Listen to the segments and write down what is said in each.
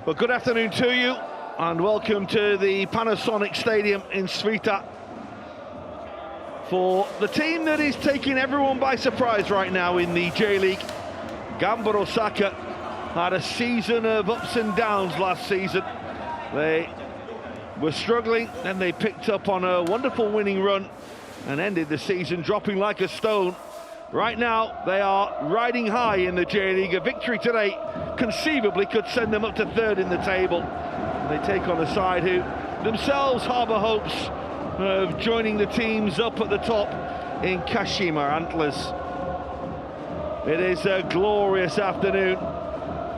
Well, good afternoon to you, and welcome to the Panasonic Stadium in Suita for the team that is taking everyone by surprise right now in the J-League. Gamba Osaka had a season of ups and downs last season. They were struggling, then they picked up on a wonderful winning run and ended the season dropping like a stone. Right now, they are riding high in the J-League. A victory today conceivably could send them up to third in the table. They take on a side who themselves harbour hopes of joining the teams up at the top in Kashima Antlers. It is a glorious afternoon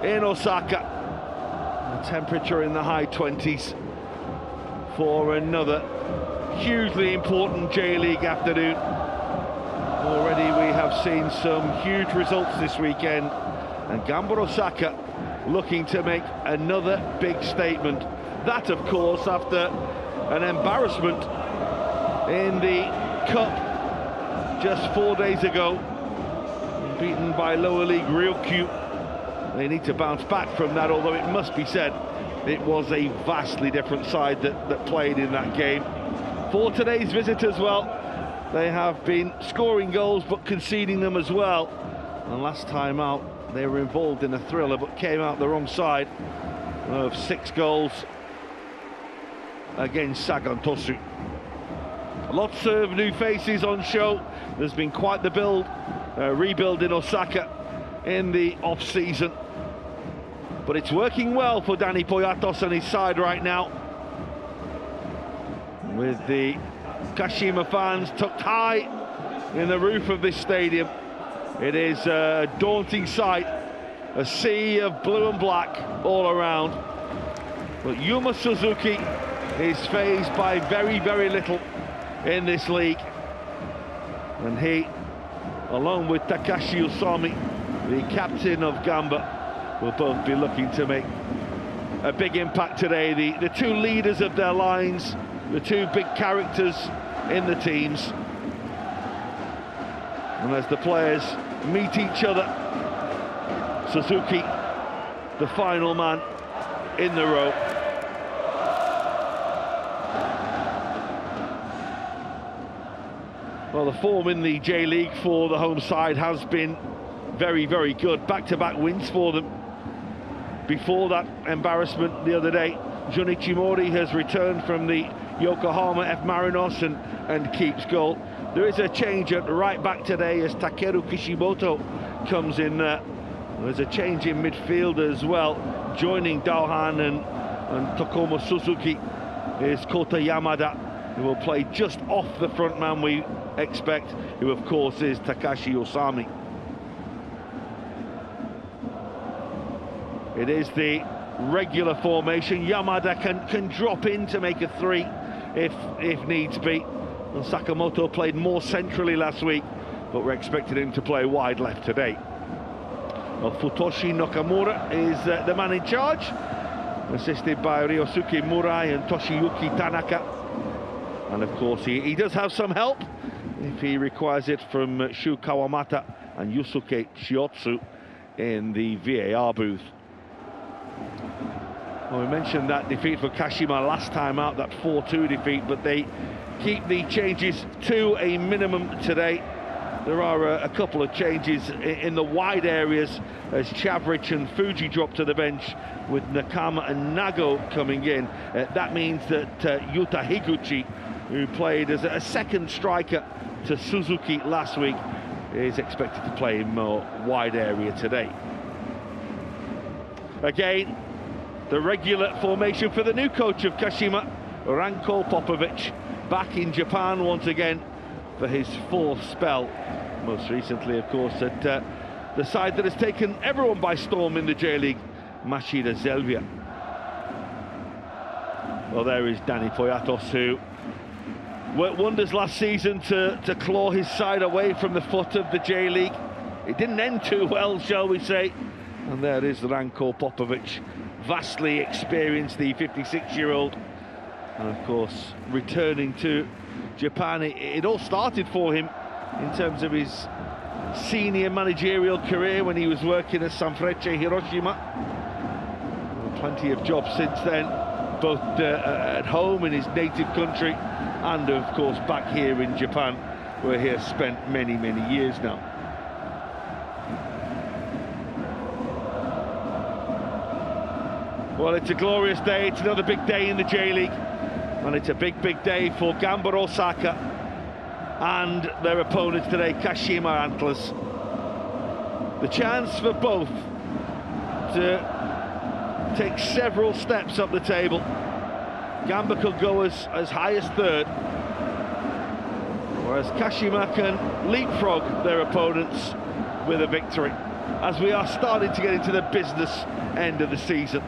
in Osaka. The temperature in the high 20s for another hugely important J-League afternoon. Already we have seen some huge results this weekend, and Gamba Osaka looking to make another big statement. That, of course, after an embarrassment in the Cup just 4 days ago, beaten by lower league Ryukyu. They need to bounce back from that, although it must be said it was a vastly different side that played in that game. For today's visitors, well, they have been scoring goals but conceding them as well. And last time out, they were involved in a thriller but came out the wrong side of 6 goals against Sagan Tosu. Lots of new faces on show. There's been quite the rebuild in Osaka in the off-season. But it's working well for Dani Poyatos and his side right now, with the Kashima fans tucked high in the roof of this stadium. It is a daunting sight, a sea of blue and black all around. But Yuma Suzuki is fazed by very, very little in this league. And he, along with Takashi Usami, the captain of Gamba, will both be looking to make a big impact today. The two leaders of their lines, the two big characters in the teams. And as the players meet each other, Suzuki, the final man in the row. Well, the form in the J-League for the home side has been very, very good. Back-to-back wins for them. Before that embarrassment the other day, Junichi Mori has returned from the Yokohama F. Marinos and keeps goal. There is a change at right back today as Takeru Kishimoto comes in there. There's a change in midfield as well. Joining Daohan and Tokomo Suzuki is Kota Yamada, who will play just off the front man we expect, who of course is Takashi Usami. It is the regular formation. Yamada can drop in to make a 3 if needs be. And Sakamoto played more centrally last week, but we're expecting him to play wide left today. Well, Futoshi Nakamura is the man in charge, assisted by Ryosuke Murai and Toshiyuki Tanaka. And of course he does have some help if he requires it from Shu Kawamata and Yusuke Shiotsu in the VAR booth. Well, we mentioned that defeat for Kashima last time out, that 4-2 defeat, but they keep the changes to a minimum today. There are a couple of changes in the wide areas as Chavric and Fuji drop to the bench, with Nakama and Nago coming in. That means that Yuta Higuchi, who played as a second striker to Suzuki last week, is expected to play in more wide area today. Again, the regular formation for the new coach of Kashima, Ranko Popovic, back in Japan once again for his 4th spell. Most recently, of course, at the side that has taken everyone by storm in the J-League, Mashida Zelvia. Well, there is Dani Poyatos, who worked wonders last season to claw his side away from the foot of the J-League. It didn't end too well, shall we say. And there is Ranko Popovic, vastly experienced, the 56-year-old. And of course, returning to Japan, it all started for him in terms of his senior managerial career when he was working at Sanfrecce Hiroshima. Plenty of jobs since then, both at home in his native country and of course back here in Japan, where he has spent many years now. Well, it's a glorious day. It's another big day in the J-League, and it's a big day for Gamba Osaka and their opponents today, Kashima Antlers. The chance for both to take several steps up the table. Gamba could go as high as third, whereas Kashima can leapfrog their opponents with a victory, as we are starting to get into the business end of the season.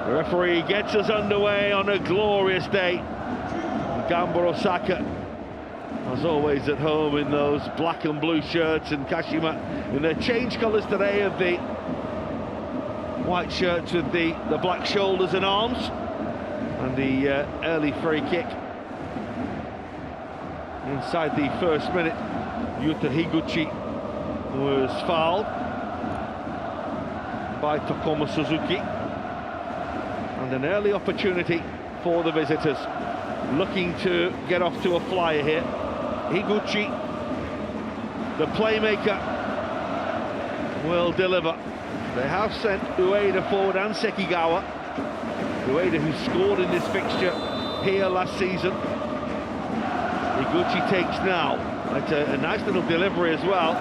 The referee gets us underway on a glorious day. Gamba Osaka, as always, at home in those black and blue shirts, and Kashima in their change colours today of the white shirts with the black shoulders and arms, and the early free kick. Inside the first minute, Yuta Higuchi was fouled by Tokuma Suzuki, and an early opportunity for the visitors, looking to get off to a flyer here. Higuchi, the playmaker, will deliver. They have sent Ueda forward and Sekigawa. Ueda, who scored in this fixture here last season. Higuchi takes now. It's a nice little delivery as well,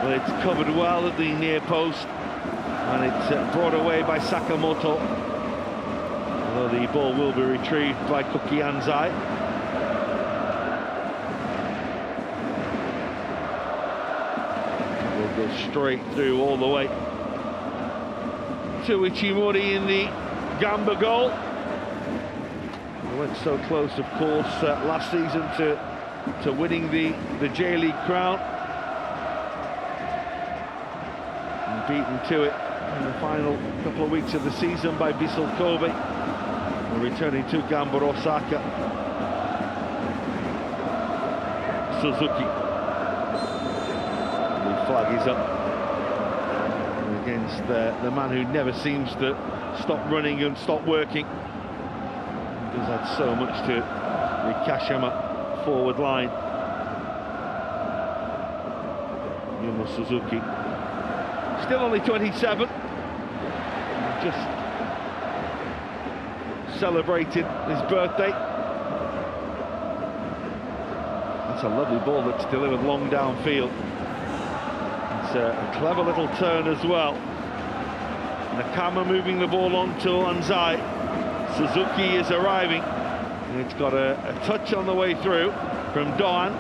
but it's covered well at the near post, and it's brought away by Sakamoto, although the ball will be retrieved by Koki Anzai. Will go straight through all the way to Ichimori in the Gamba goal. They went so close, of course, last season to winning the J-League crown, and beaten to it in the final couple of weeks of the season by Vissel Kobe. Returning to Gamba Osaka, Suzuki. The flag is up against the man who never seems to stop running and stop working. He does add so much to the Kashima forward line. Yuma Suzuki, still only 27, just celebrated his birthday. That's a lovely ball that's delivered long downfield. It's a clever little turn as well. Nakama moving the ball on to Anzai. Suzuki is arriving, and it's got a touch on the way through from Doan.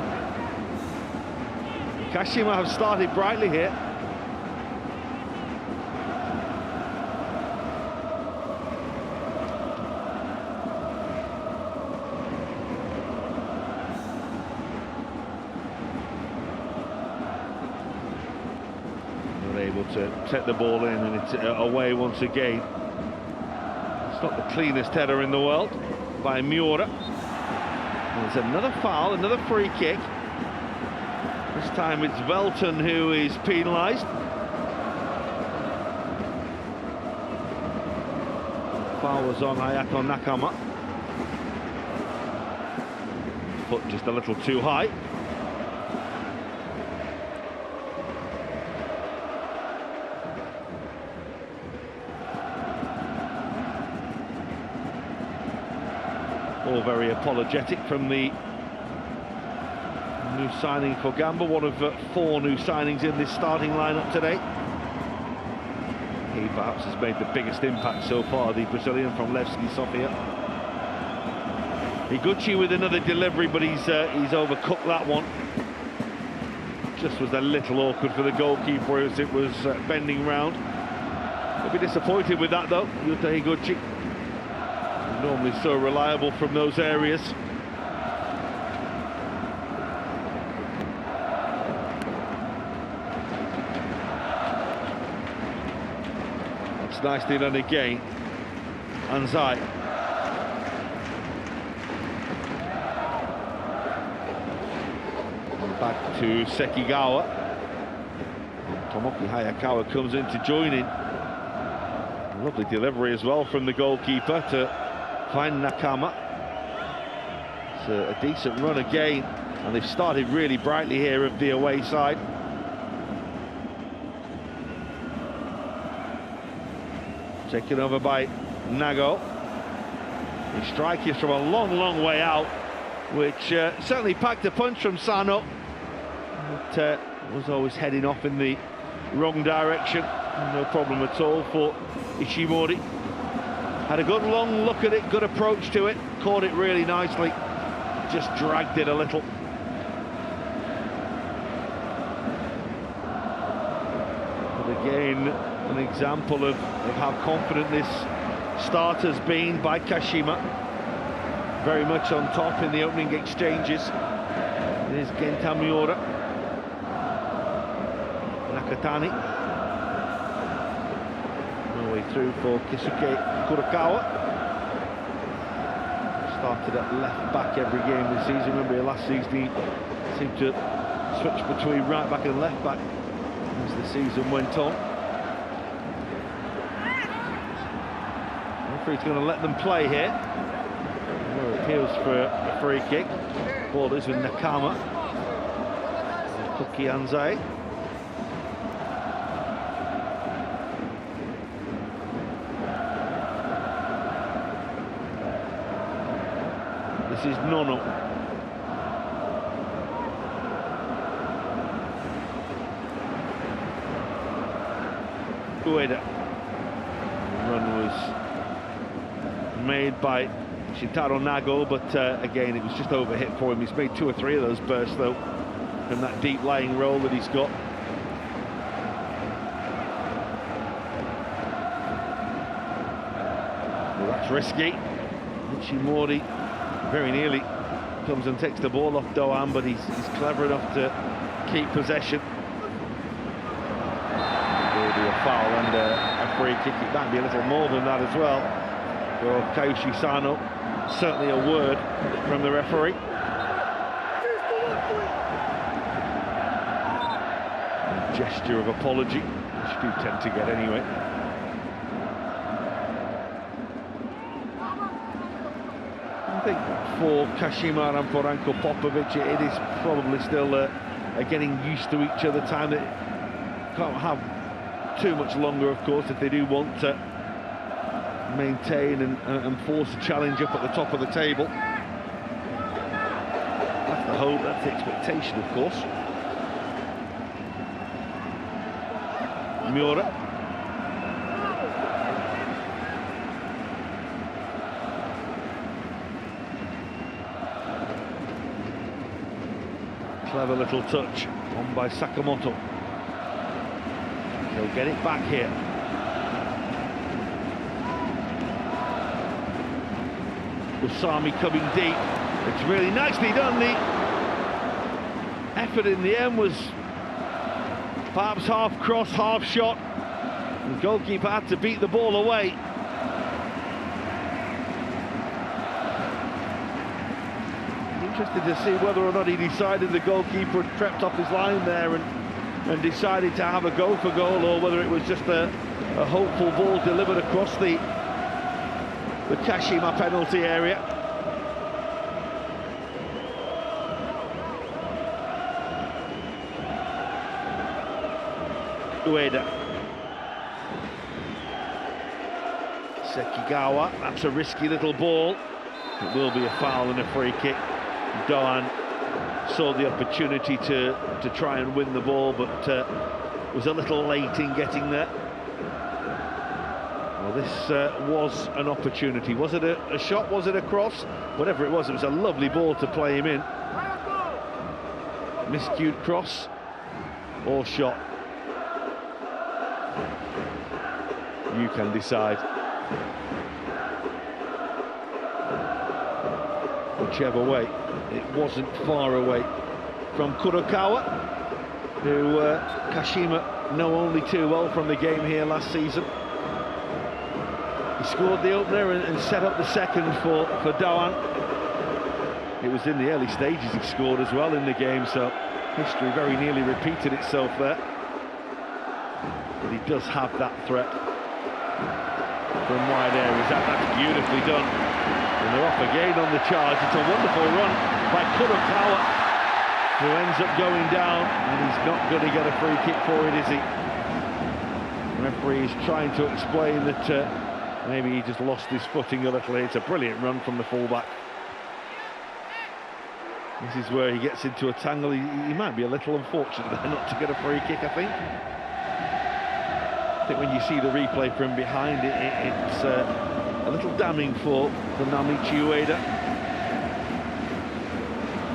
Kashima have started brightly here. Able to take the ball in, and it's away once again. It's not the cleanest header in the world by Miura. And there's another foul, another free kick. This time it's Velton who is penalised. Foul was on Ayako Nakama. Foot just a little too high. All very apologetic from the new signing for Gamba, one of 4 new signings in this starting lineup today. He perhaps has made the biggest impact so far, the Brazilian from Levski Sofia. Higuchi with another delivery, but he's overcooked that one. Just was a little awkward for the goalkeeper as it was bending round. He'll be disappointed with that though, Yuta Higuchi. Normally so reliable from those areas. That's nicely done again. Anzai. Back to Sekigawa. Tomoki Hayakawa comes in to join in. Lovely delivery as well from the goalkeeper to find Nakama. It's a decent run again, and they've started really brightly here of the away side. Taken over by Nago. He strikes from a long way out, which certainly packed a punch from Sano. But was always heading off in the wrong direction. No problem at all for Ishimori. Had a good long look at it, good approach to it, caught it really nicely, just dragged it a little. But again, an example of how confident this start has been by Kashima. Very much on top in the opening exchanges. There's Genta Miura. Nakatani. No way through for Kisuke Kurokawa. Started at left back every game this season. Remember last season he seemed to switch between right back and left back as the season went on. He's going to let them play here. Appeals for a free kick. Ball is with Nakama. Koki Anzai. This is Nono. Ueda. The run was made by Shintaro Nago, but again it was just overhit for him. He's made 2 or 3 of those bursts though from that deep lying roll that he's got. Well, that's risky. Ishimori very nearly comes and takes the ball off Doan, but he's clever enough to keep possession. There will be a foul and a free kick. It might be a little more than that as well. For Kyoshi Sano, certainly a word from the referee. A gesture of apology, which you do tend to get anyway. I think for Kashima and for Ranko Popovic, it is probably still a getting used to each other time. That can't have too much longer, of course, if they do want to maintain and force a challenge up at the top of the table. That's the hope, that's the expectation, of course. Miura. Clever little touch on by Sakamoto. He'll get it back here. Usami coming deep. It's really nicely done. The effort in the end was perhaps half cross, half shot. The goalkeeper had to beat the ball away. Interested to see whether or not he decided the goalkeeper had crept off his line there and decided to have a go for goal, or whether it was just a hopeful ball delivered across the Kashima penalty area. Ueda. Sekigawa, that's a risky little ball. It will be a foul and a free kick. Doan saw the opportunity to try and win the ball, but was a little late in getting there. Well, this was an opportunity. Was it a shot? Was it a cross? Whatever it was a lovely ball to play him in. Miscued cross or shot. You can decide. Whichever way. It wasn't far away from Kurokawa, who Kashima know only too well from the game here last season. He scored the opener and set up the second for Doan. It was in the early stages he scored as well in the game, so history very nearly repeated itself there. but he does have that threat from wide areas. That's beautifully done. And they're off again on the charge. It's a wonderful run by Kurokawa, who ends up going down, and he's not going to get a free kick for it, is he? The referee is trying to explain that maybe he just lost his footing a little. It's a brilliant run from the fullback. This is where he gets into a tangle. He might be a little unfortunate there not to get a free kick, I think. I think when you see the replay from behind, it's a little damning for MEIJI Ueda.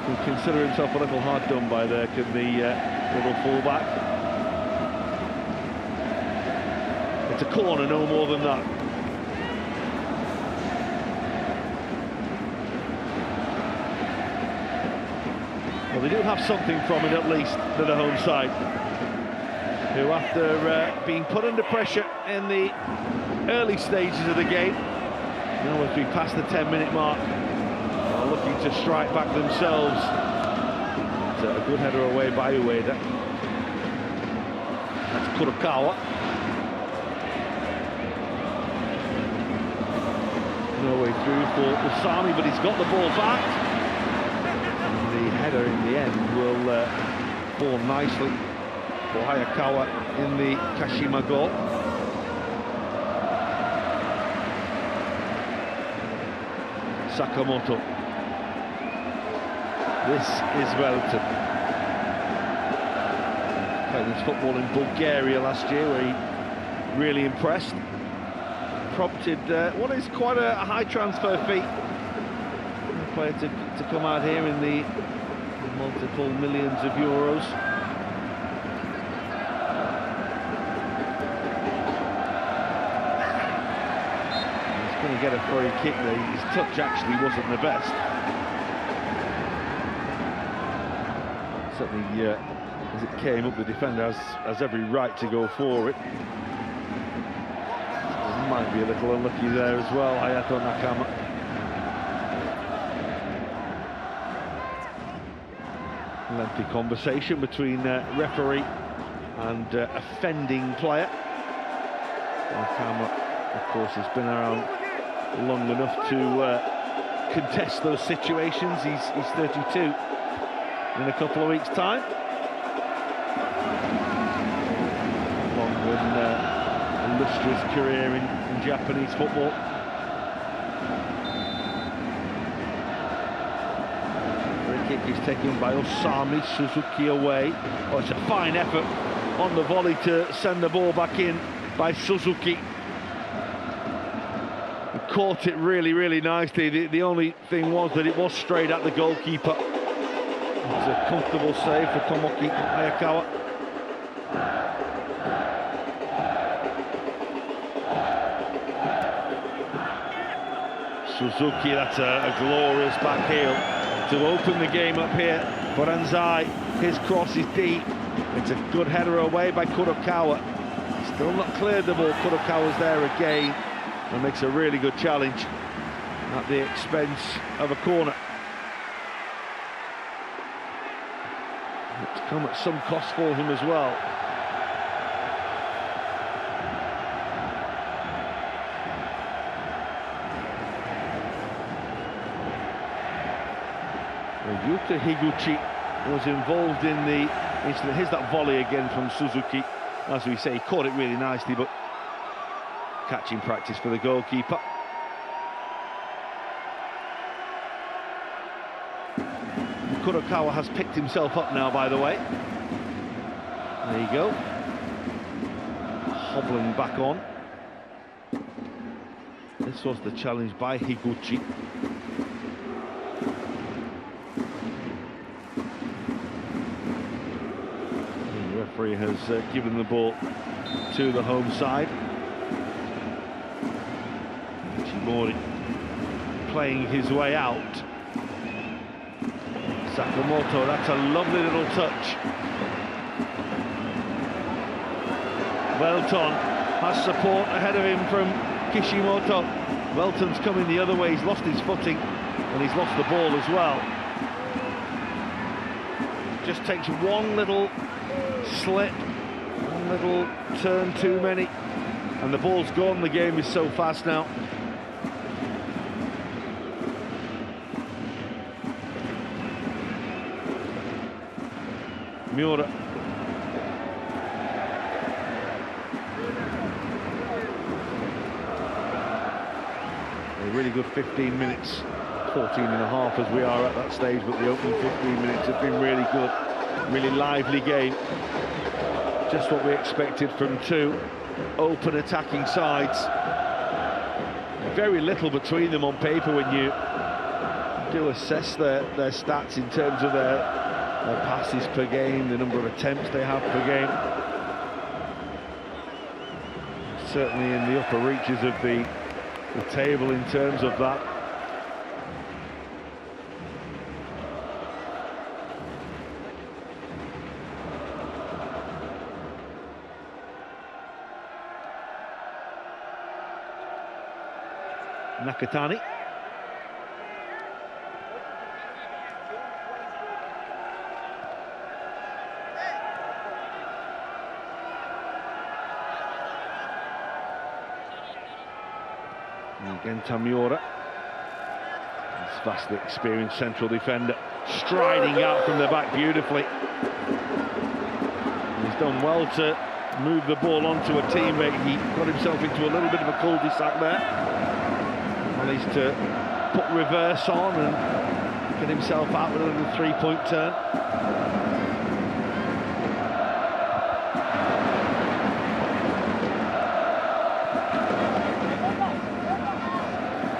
He'll consider himself a little hard done by there, can the little fullback. It's a corner, no more than that. Well, they do have something from it, at least, to the home side, who, after being put under pressure in the early stages of the game, now as we pass the 10-minute mark, are looking to strike back themselves. It's a good header away by Ueda. That's Kurokawa. No way through for Usami, but he's got the ball back. The header in the end will fall nicely for Hayakawa in the Kashima goal. Sakamoto. This is Wellington. Played his football in Bulgaria last year, where he really impressed. Prompted what is quite a high transfer fee. A player to come out here in the multiple millions of euros. He's going to get a free kick there. His touch actually wasn't the best. Certainly, as it came up, the defender has every right to go for it. Might be a little unlucky there as well, Hayato Nakama. Lengthy conversation between referee and offending player. Nakama, of course, has been around long enough to contest those situations. He's 32 in a couple of weeks' time. Long and illustrious career in Japanese football. Free kick is taken by Osami, Suzuki away. Oh, it's a fine effort on the volley to send the ball back in by Suzuki. He caught it really, really nicely. The only thing was that it was straight at the goalkeeper. It's a comfortable save for Tomoki Hayakawa. Suzuki, that's a glorious back heel to open the game up here for Anzai. His cross is deep. It's a good header away by Kurokawa. Still not cleared the ball. Kurokawa's there again and makes a really good challenge at the expense of a corner. It's come at some cost for him as well. Yuta Higuchi was involved in the incident. Here's that volley again from Suzuki. As we say, he caught it really nicely, but catching practice for the goalkeeper. Kurokawa has picked himself up now, by the way. There you go. Hobbling back on. This was the challenge by Higuchi. The referee has given the ball to the home side. Ishimori playing his way out. Sakamoto, that's a lovely little touch. Welton has support ahead of him from Kishimoto. Welton's coming the other way, he's lost his footing and he's lost the ball as well. Just takes one little slip, one One little turn too many, and the ball's gone. The game is so fast now. Miura. A really good 15 minutes, 14 and a half as we are at that stage, but the opening 15 minutes have been really good, really lively game. Just what we expected from two open attacking sides. Very little between them on paper when you do assess their stats in terms of their passes per game, the number of attempts they have per game. Certainly in the upper reaches of the table in terms of that. Nakatani. And again, Tamiura, this vastly experienced central defender, striding out from the back beautifully. And he's done well to move the ball onto a teammate. He got himself into a little bit of a cul-de-sac there. Managed to put reverse on and get himself out with a little three-point turn.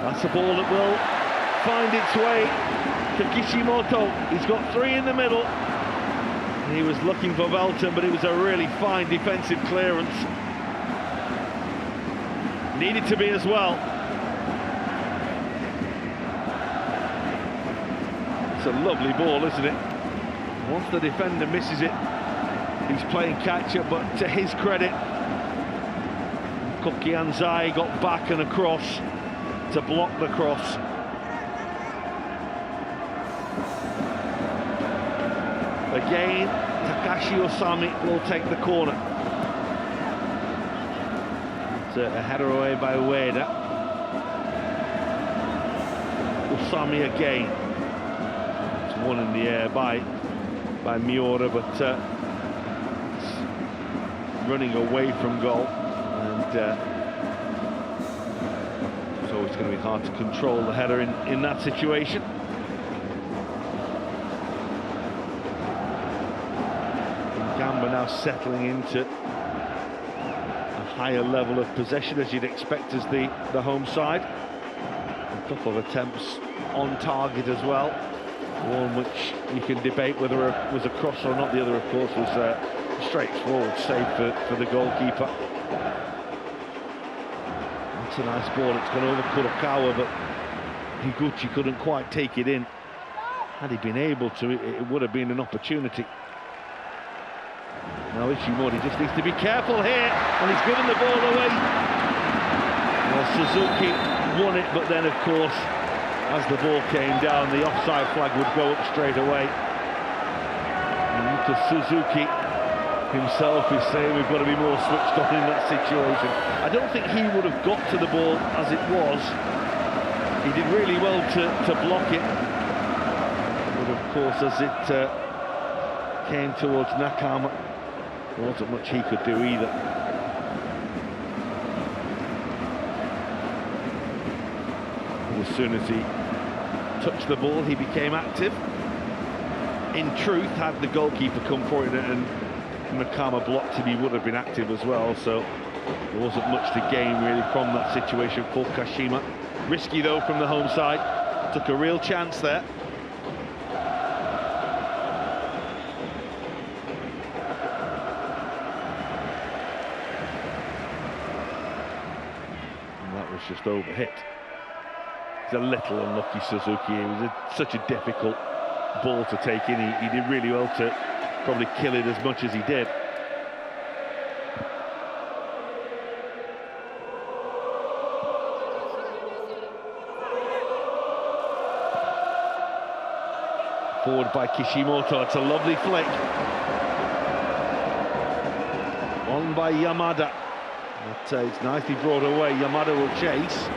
That's a ball that will find its way to Kishimoto. He's got three in the middle. He was looking for Velton, but it was a really fine defensive clearance. Needed to be as well. It's a lovely ball, isn't it? Once the defender misses it, he's playing catch-up, but to his credit, Koki Anzai got back and across to block the cross. Again, Takashi Osami will take the corner. It's a header away by Ueda. Osami again. One in the air by Miura, but it's running away from goal, and so it's going to be hard to control the header in that situation. And Gamba now settling into a higher level of possession, as you'd expect as the home side. A couple of attempts on target as well. One which you can debate whether it was a cross or not. The other, of course, was a straightforward save for the goalkeeper. That's a nice ball. It's gone over Kurokawa, but Higuchi couldn't quite take it in. Had he been able to, it would have been an opportunity. Now Ishimori just needs to be careful here, and he's given the ball away. Well, Suzuki won it, but then, of course, as the ball came down, the offside flag would go up straight away. And Suzuki himself is saying we've got to be more switched on in that situation. I don't think he would have got to the ball as it was. He did really well to block it. But of course, as it came towards Nakama, there wasn't much he could do either. As soon as he touched the ball, he became active. In truth, had the goalkeeper come for it and Nakama blocked him, he would have been active as well, so there wasn't much to gain really from that situation for Kashima. Risky though from the home side, took a real chance there. And that was just overhit. He's a little unlucky, Suzuki. It was such a difficult ball to take in. He did really well to probably kill it as much as he did. Forward by Kishimoto. It's a lovely flick. On won by Yamada. But it's nicely brought away. Yamada will chase,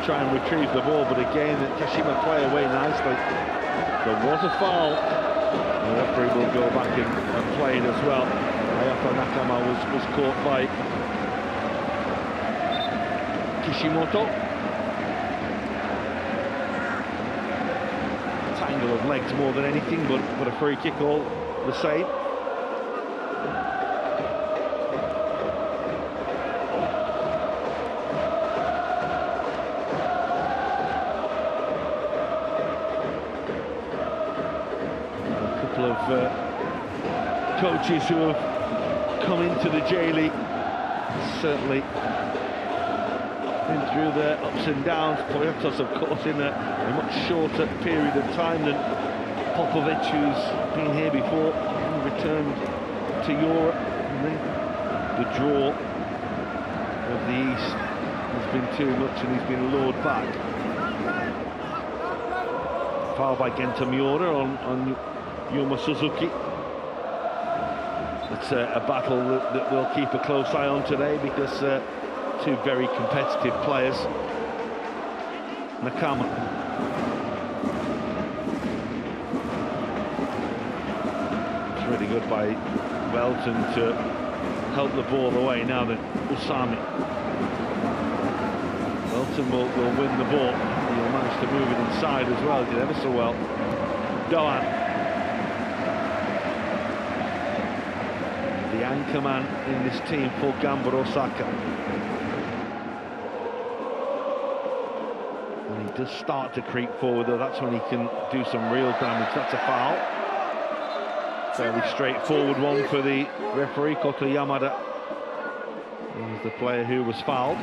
try and retrieve the ball, but again, Kashima play away nicely. There was a foul. The referee will go back and play it as well. Ayako Nakama was caught by Kishimoto. Tangle of legs more than anything, but a free kick all the same. Coaches who have come into the J-League certainly been through their ups and downs. Poyatos, of course, in a much shorter period of time than Popovic, who's been here before and returned to Europe. And then the draw of the East has been too much and he's been lured back. Foul by Genta Miura on Yuma Suzuki. It's a battle that we'll keep a close eye on today because two very competitive players. Nakama. It's really good by Welton to help the ball away now that Usami. Welton will win the ball. He'll manage to move it inside as well, did ever so well. Doan. The anchor man in this team for Gamba Osaka. When he does start to creep forward, though, that's when he can do some real damage. That's a foul. Fairly straightforward one for the referee, Koto Yamada. He's the player who was fouled.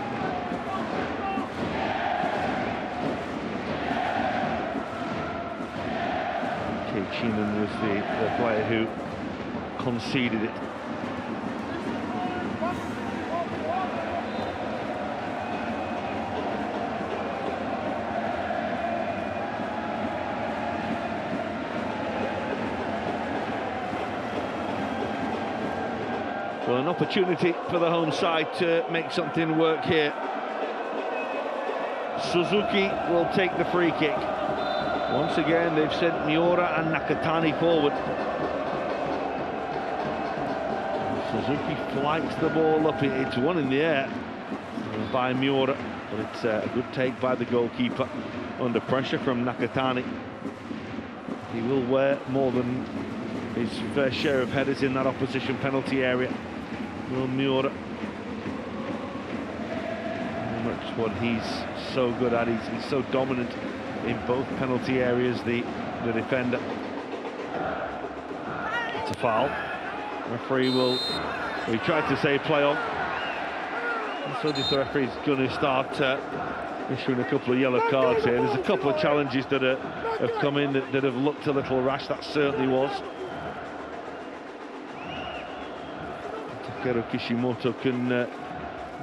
Keiichinen was the player who conceded it. Well, an opportunity for the home side to make something work here. Suzuki will take the free kick. Once again, they've sent Miura and Nakatani forward. Suzuki flights the ball up. It's one in the air by Miura, but it's a good take by the goalkeeper under pressure from Nakatani. He will wear more than his fair share of headers in that opposition penalty area. Will Miura. Very much what he's so good at. He's so dominant in both penalty areas, the defender. It's a foul. Referee will, he tried to say play on. And so the referee's going to start issuing a couple of yellow cards here. There's a couple of challenges that have come in that have looked a little rash. That certainly was. Takeru Kishimoto can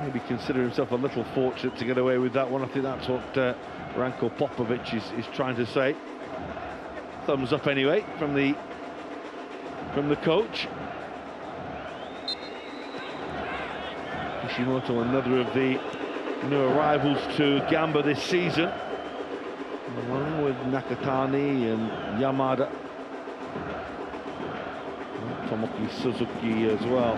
maybe consider himself a little fortunate to get away with that one. I think that's what Ranko Popovic is trying to say. Thumbs up anyway from the coach. Kishimoto, another of the new arrivals to Gamba this season, along with Nakatani and Yamada, and Tomoki Suzuki as well.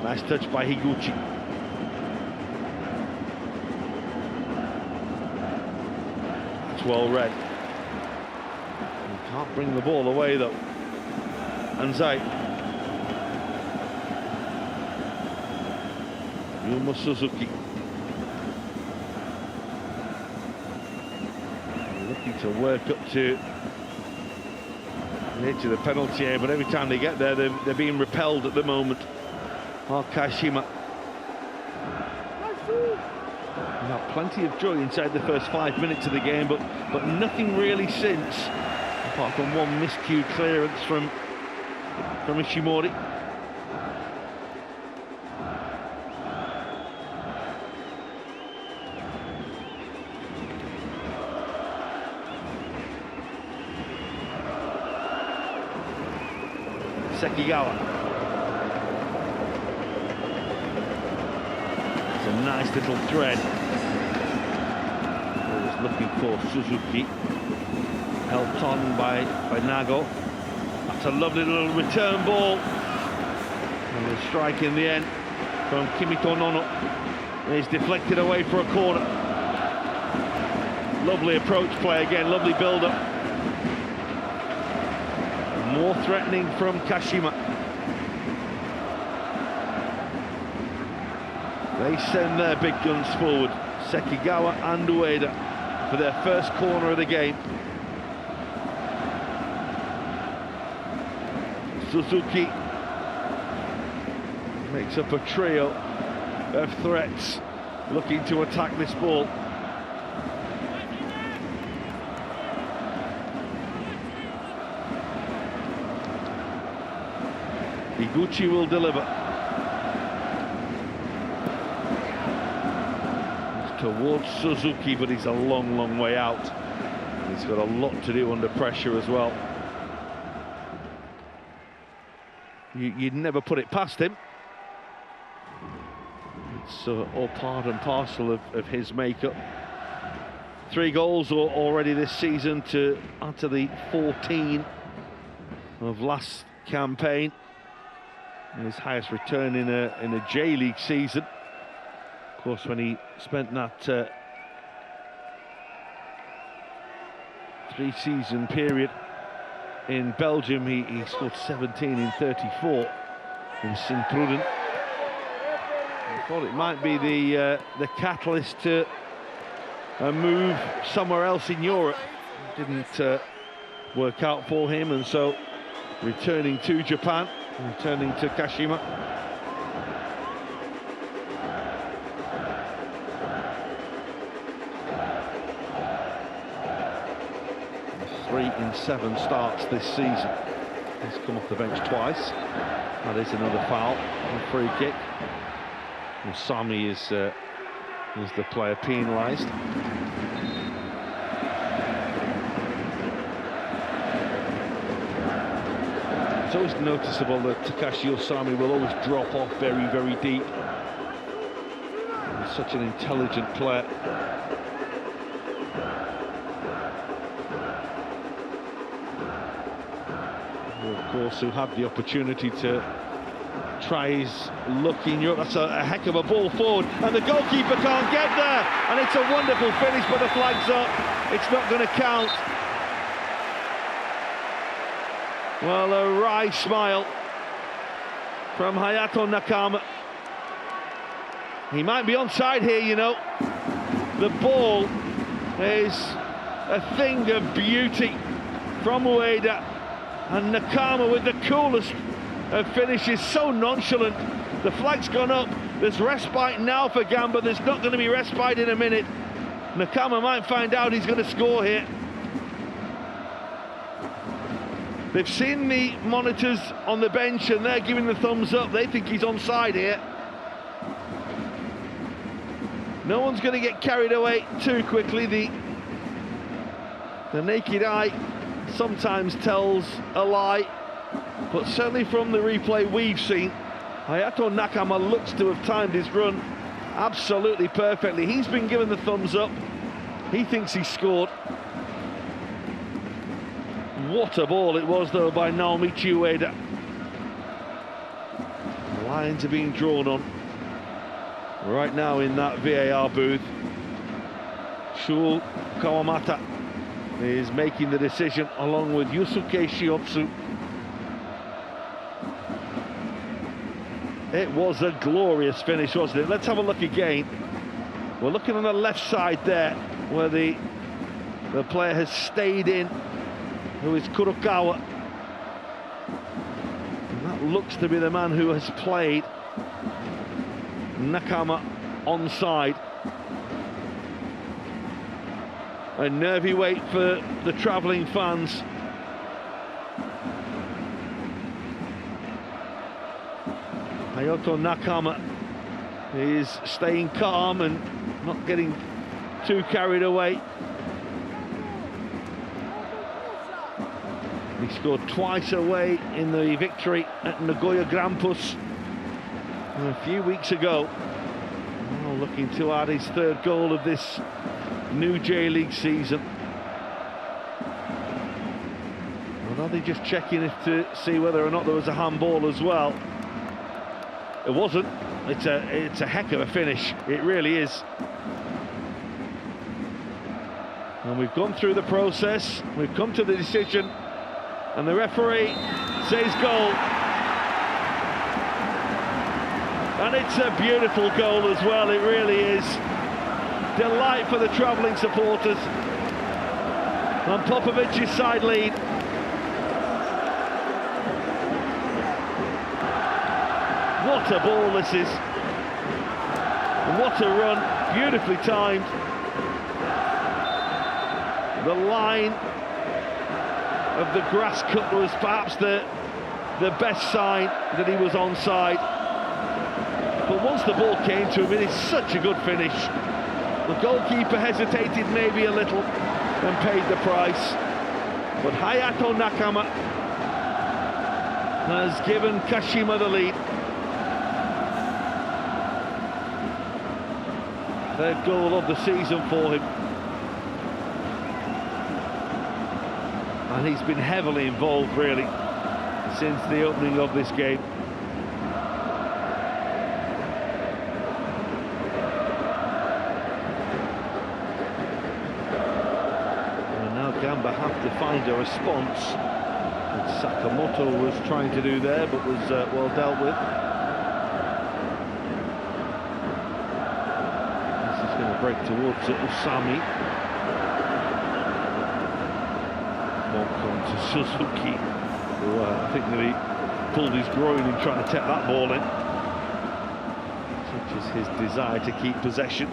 Nice touch by Higuchi. That's well read. He can't bring the ball away though. Anzai. Yuma Suzuki. Looking to work up to the edge of the penalty area, but every time they get there, they're being repelled at the moment. Kashima. Now, plenty of joy inside the first 5 minutes of the game, but nothing really since, apart from one miscued clearance from Ishimori. Sekigawa. nice little thread. Always looking for Suzuki. Helped on by Nago. That's a lovely little return ball. And the strike in the end from Kimito Nono is deflected away for a corner. Lovely approach play again, lovely build-up. More threatening from Kashima. They send their big guns forward. Sekigawa and Ueda for their first corner of the game. Suzuki makes up a trio of threats looking to attack this ball. Iguchi will deliver. He's towards Suzuki, but he's a long, long way out. He's got a lot to do under pressure as well. You'd never put it past him. It's all part and parcel of his makeup. 3 goals already this season to add to the 14 of last campaign. And his highest return in a J-League season. Of course, when he spent that 3-season period in Belgium, he scored 17 in 34 in Sint-Truiden. I thought it might be the catalyst to a move somewhere else in Europe. It didn't work out for him, and so returning to Japan, returning to Kashima. Three in 7 starts this season. He's come off the bench twice. That is another foul, a free kick. And Sami is the player penalised. It's always noticeable that Takashi Osami will always drop off very, very deep. He's such an intelligent player. Of course, who had the opportunity to try his luck in Europe. That's a heck of a ball forward, and the goalkeeper can't get there, and it's a wonderful finish, but the flag's up. It's not going to count. Well, a wry smile from Hayato Nakama. He might be onside here, you know. The ball is a thing of beauty from Ueda, and Nakama with the coolest of finishes, so nonchalant. The flag's gone up. There's respite now for Gamba. There's not going to be respite in a minute. Nakama might find out he's going to score here. They've seen the monitors on the bench and they're giving the thumbs up. They think he's onside here. No one's going to get carried away too quickly. The naked eye sometimes tells a lie, but certainly from the replay we've seen, Hayato Nakama looks to have timed his run absolutely perfectly. He's been given the thumbs up. He thinks he scored. What a ball it was, though, by Naomichi Ueda. The lines are being drawn on right now in that VAR booth. Shul Kawamata is making the decision along with Yusuke Shiotsu. It was a glorious finish, wasn't it? Let's have a look again. We're looking on the left side there, where the player has stayed in, who is Kurokawa. And that looks to be the man who has played. Nakama onside. A nervy wait for the travelling fans. Hayato Nakama is staying calm and not getting too carried away. He scored twice away in the victory at Nagoya Grampus a few weeks ago. Well, looking to add his third goal of this new J-League season. Well, are they just checking if to see whether or not there was a handball as well? It wasn't. It's a heck of a finish. It really is. And we've gone through the process. We've come to the decision, and the referee says goal. And it's a beautiful goal as well. It really is. Delight for the travelling supporters. And Popovic's side lead. What a ball this is. And what a run, beautifully timed. The line of the grass cut was perhaps the best sign that he was onside. But once the ball came to him, it is such a good finish. The goalkeeper hesitated maybe a little and paid the price. But Hayato Nakama has given Kashima the lead. Third goal of the season for him. And he's been heavily involved, really, since the opening of this game. And now Gamba have to find a response. And Sakamoto was trying to do there, but was well dealt with. This is going to break towards Usami. To Suzuki, who I think that he pulled his groin in trying to tap that ball in. Such is his desire to keep possession.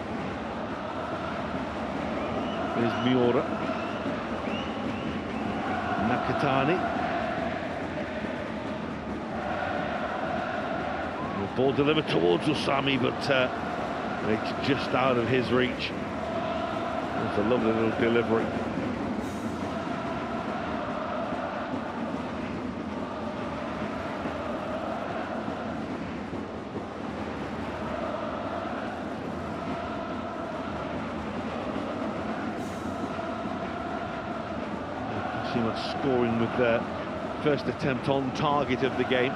There's Miura. Nakatani. The ball delivered towards Usami, but it's just out of his reach. It's a lovely little delivery. Scoring with their first attempt on target of the game.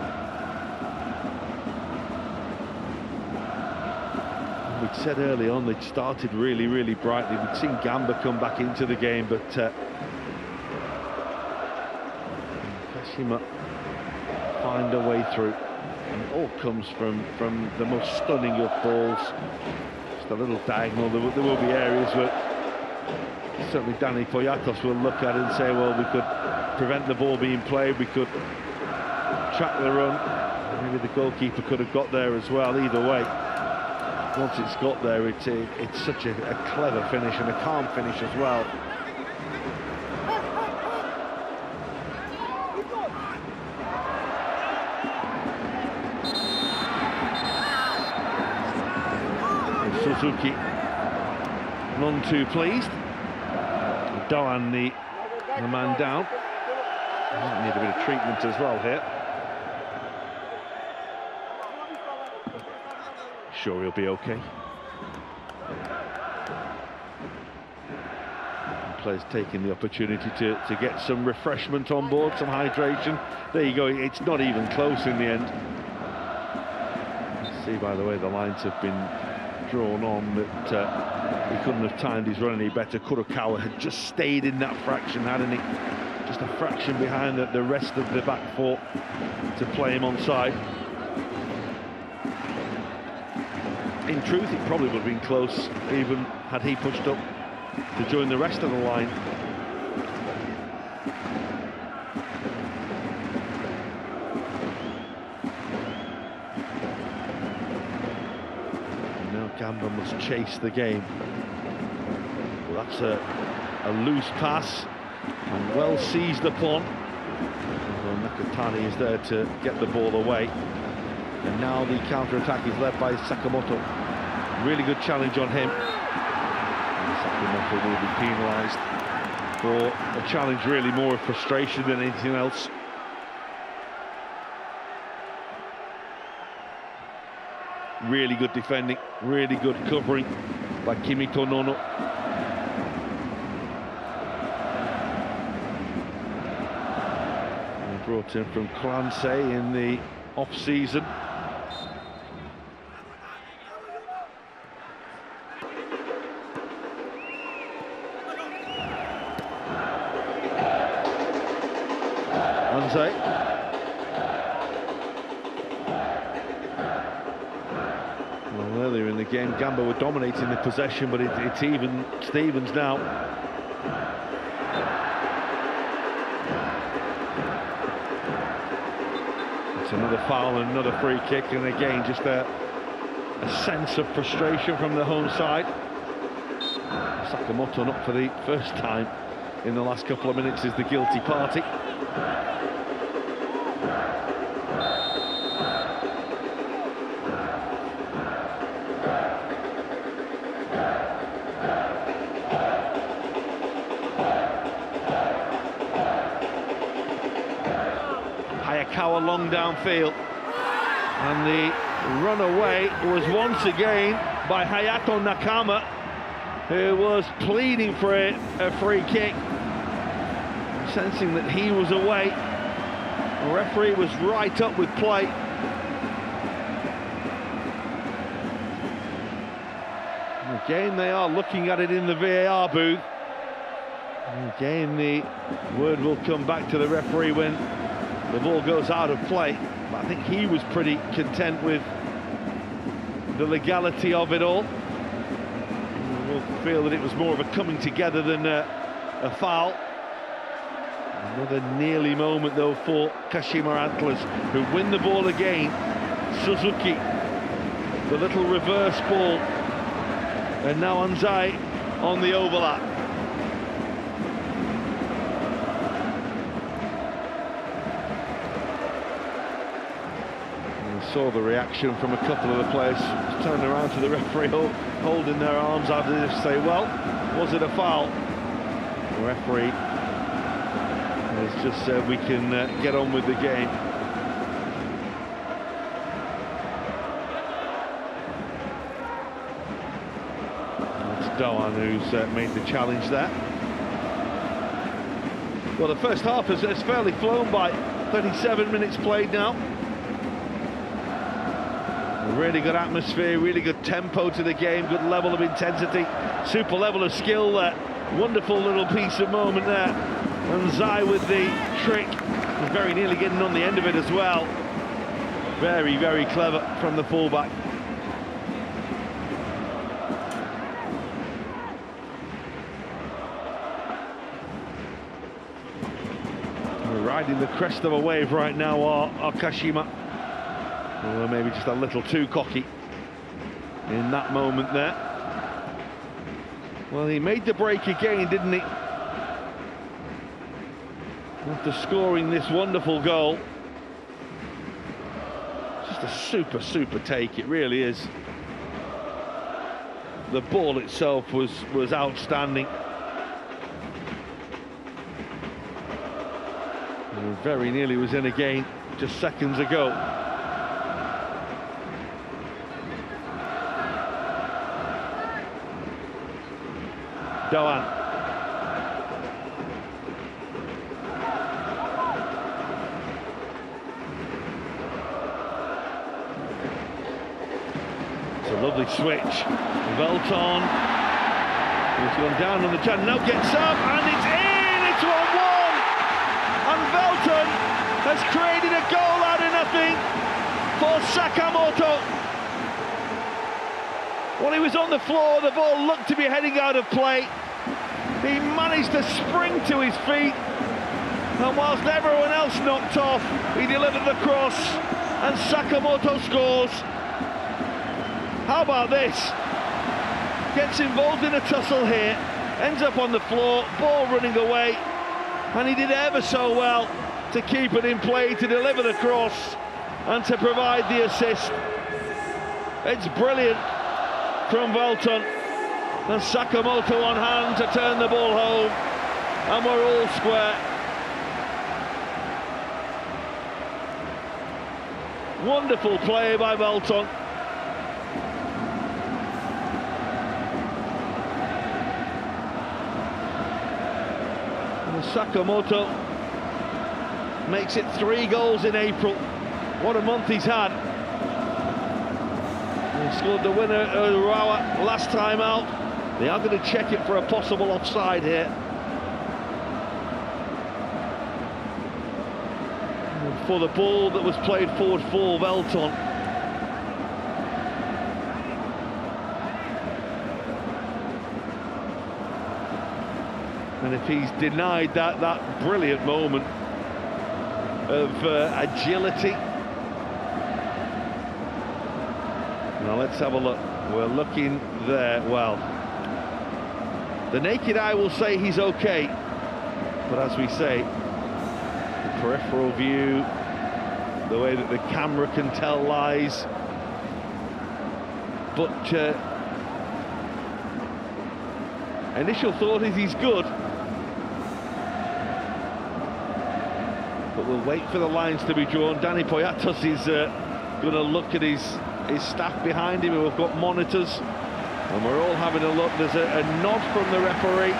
We'd said early on they'd started really brightly. We'd seen Gamba come back into the game, but Kashima find a way through. And it all comes from the most stunning of balls. Just a little diagonal. There will be areas where certainly Danny Poyatos will look at it and say, well, we could prevent the ball being played, we could track the run, maybe the goalkeeper could have got there as well. Either way, once it's got there, it's such a clever finish and a calm finish as well. And Suzuki none too pleased. Doan the man down. Might need a bit of treatment as well here. Sure, he'll be okay. And players taking the opportunity to get some refreshment on board, some hydration. There you go, it's not even close in the end. See, by the way, the lines have been drawn on that he couldn't have timed his run any better. Kurokawa had just stayed in that fraction, hadn't he? Just a fraction behind the rest of the back four to play him onside. In truth, it probably would have been close, even had he pushed up to join the rest of the line. And now Gamba must chase the game. Well, that's a loose pass and well seized upon. Well, Nakatani is there to get the ball away. And now the counter-attack is led by Sakamoto. Really good challenge on him. And Sakamoto will be penalised for a challenge really more of frustration than anything else. really good defending, really good covering by Kimito Nono. Brought in from Clancy in the off-season. Anze. Well, earlier in the game, Gamba were dominating the possession, but it's even Stevens now. Another foul and another free kick, and again just a sense of frustration from the home side. Sakamoto, not for the first time in the last couple of minutes, is the guilty party. Hayakawa long downfield, and the runaway was once again by Hayato Nakama, who was pleading for a free kick, sensing that he was away. The referee was right up with play. And again, they are looking at it in the VAR booth. And again, the word will come back to the referee when the ball goes out of play. But I think he was pretty content with the legality of it all. We'll feel that it was more of a coming together than a foul. Another nearly moment though for Kashima Antlers, who win the ball again. Suzuki, the little reverse ball, and now Anzai on the overlap. Saw the reaction from a couple of the players, turning around to the referee, holding their arms out as if to say, well, was it a foul? The referee has just said we can get on with the game. It's Doan who's made the challenge there. Well, the first half has fairly flown by. 37 minutes played now. Really good atmosphere, really good tempo to the game, good level of intensity, super level of skill there. Wonderful little piece of moment there. And Zai with the trick, and very nearly getting on the end of it as well. Very, very clever from the fullback. We're riding the crest of a wave right now, are Kashima. Or maybe just a little too cocky in that moment there. Well, he made the break again, didn't he? After scoring this wonderful goal. Just a super take, it really is. The ball itself was outstanding. And very nearly was in again just seconds ago. Doan. It's a lovely switch. Velton, who's gone down on the channel, now gets up, and it's in! It's 1-1! And Velton has created a goal out of nothing for Sakamoto. When he was on the floor, the ball looked to be heading out of play. He managed to spring to his feet, and whilst everyone else knocked off, he delivered the cross, and Sakamoto scores. How about this? Gets involved in a tussle here, ends up on the floor, ball running away, and he did ever so well to keep it in play, to deliver the cross, and to provide the assist. It's brilliant from Velton, and Sakamoto on hand to turn the ball home, and we're all square. Wonderful play by Velton, And Sakamoto makes it 3 goals in April. What a month he's had. He scored the winner Urawa last time out. They are going to check it for a possible offside here. And for the ball that was played forward for Velton. And if he's denied that brilliant moment of agility. Now let's have a look. We're looking there. Well, the naked eye will say he's okay, but as we say, the peripheral view, the way that the camera can tell lies. But initial thought is he's good. But we'll wait for the lines to be drawn. Danny Poyatos is going to look at his staff behind him, who have got monitors, and we're all having a look. There's a nod from the referee,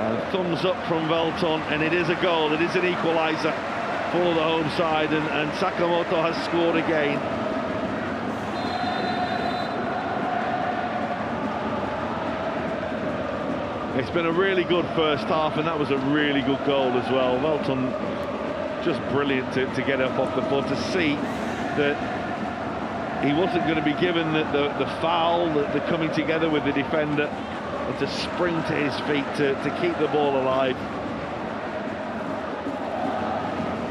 and thumbs up from Velton, and it is a goal. It is an equalizer for the home side, and Sakamoto has scored again. It's been a really good first half, and that was a really good goal as well. Velton just brilliant to get up off the floor, to see that he wasn't going to be given the foul, the coming together with the defender, and to spring to his feet to keep the ball alive.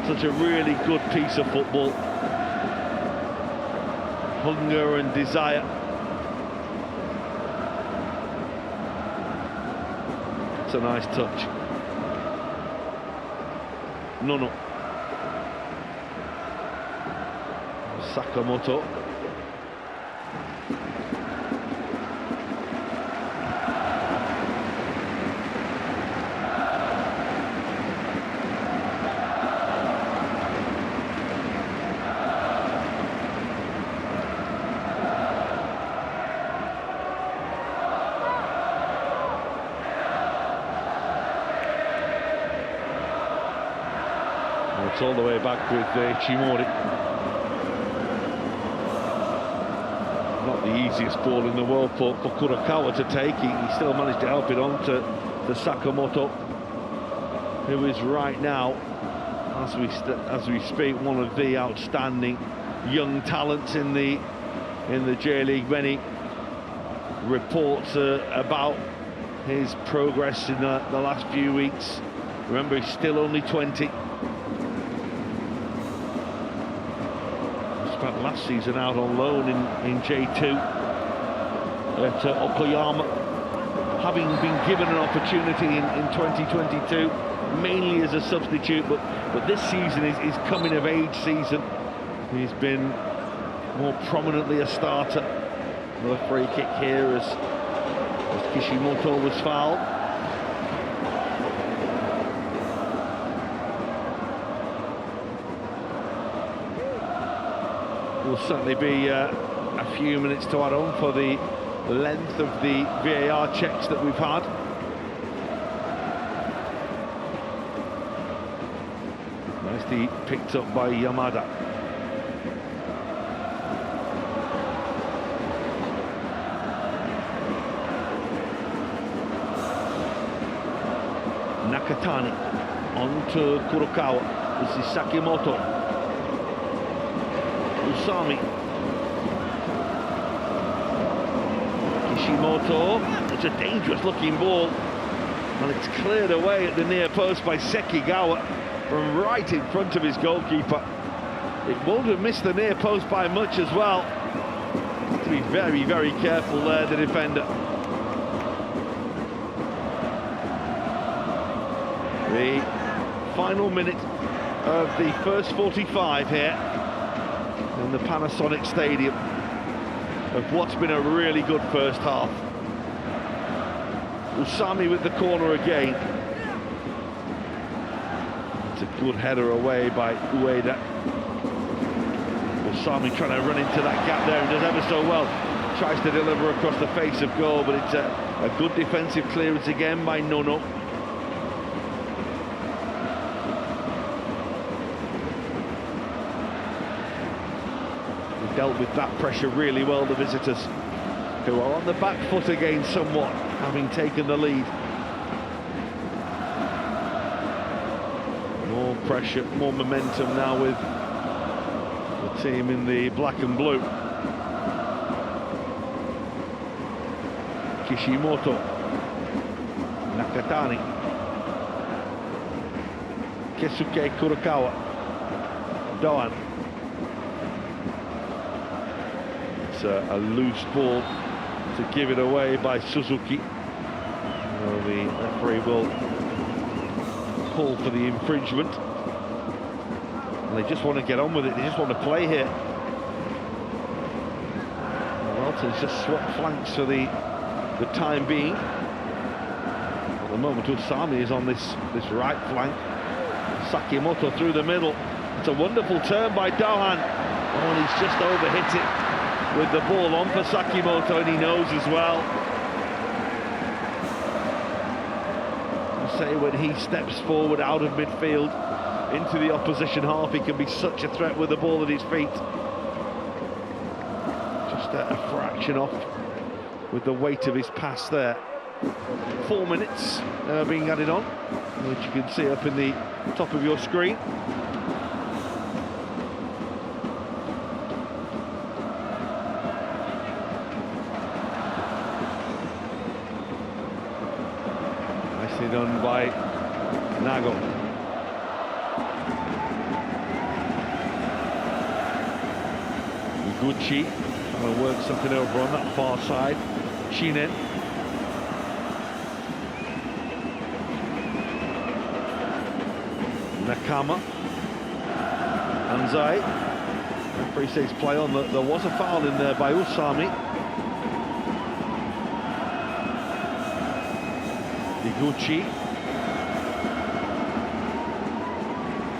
Such a really good piece of football. Hunger and desire. It's a nice touch. No. Sakamoto. It's all the way back with Chimori. Not the easiest ball in the world for Kurokawa to take. He still managed to help it on to Sakamoto, who is right now, as we speak, one of the outstanding young talents in the J-League. Many reports about his progress in the last few weeks. Remember, he's still only 20. Spent last season out on loan in J2 at Okoyama, having been given an opportunity in 2022, mainly as a substitute, but this season is coming of age season. He's been more prominently a starter. Another free kick here as Kishimoto was fouled. Will certainly be a few minutes to add on for the length of the VAR checks that we've had. Nicely picked up by Yamada. Nakatani on to Kurokawa. This is Sakimoto. Usami. Kishimoto. It's a dangerous looking ball, and it's cleared away at the near post by Sekigawa from right in front of his goalkeeper. It won't have missed the near post by much as well. Have to be very, very careful there, the defender. The final minute of the first 45 here in the Panasonic Stadium of what's been a really good first half. Usami with the corner again. It's a good header away by Ueda. Usami trying to run into that gap there and does ever so well. Tries to deliver across the face of goal, but it's a good defensive clearance again by Nono. They dealt with that pressure really well, the visitors, who are on the back foot again somewhat, having taken the lead. More pressure, more momentum now with the team in the black and blue. Kishimoto, Nakatani, Keisuke Kurokawa, Doan. It's a loose ball to give it away by Suzuki. Well, the referee will call for the infringement. And they just want to get on with it, they just want to play here. Walton's just swapped flanks for the time being. At the moment, Usami is on this right flank. Sakimoto through the middle. It's a wonderful turn by Dohan. Oh, and he's just overhit it with the ball on for Sakimoto, and he knows as well. I say, when he steps forward out of midfield into the opposition half, he can be such a threat with the ball at his feet. Just a fraction off with the weight of his pass there. 4 minutes being added on, which you can see up in the top of your screen. Nicely done by Nago. Iguchi trying to work something over on that far side. Shinen. Nakama. Anzai. Referee says play on. There was a foul in there by Usami. Iguchi.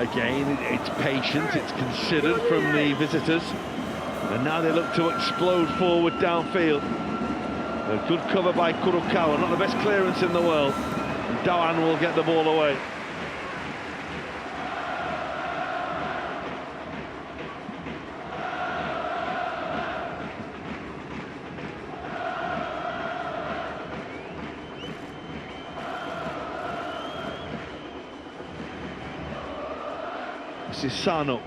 Again, it's patient, it's considered from the visitors. And now they look to explode forward downfield. A good cover by Kurokawa, not the best clearance in the world. Doan will get the ball away. This is Sano.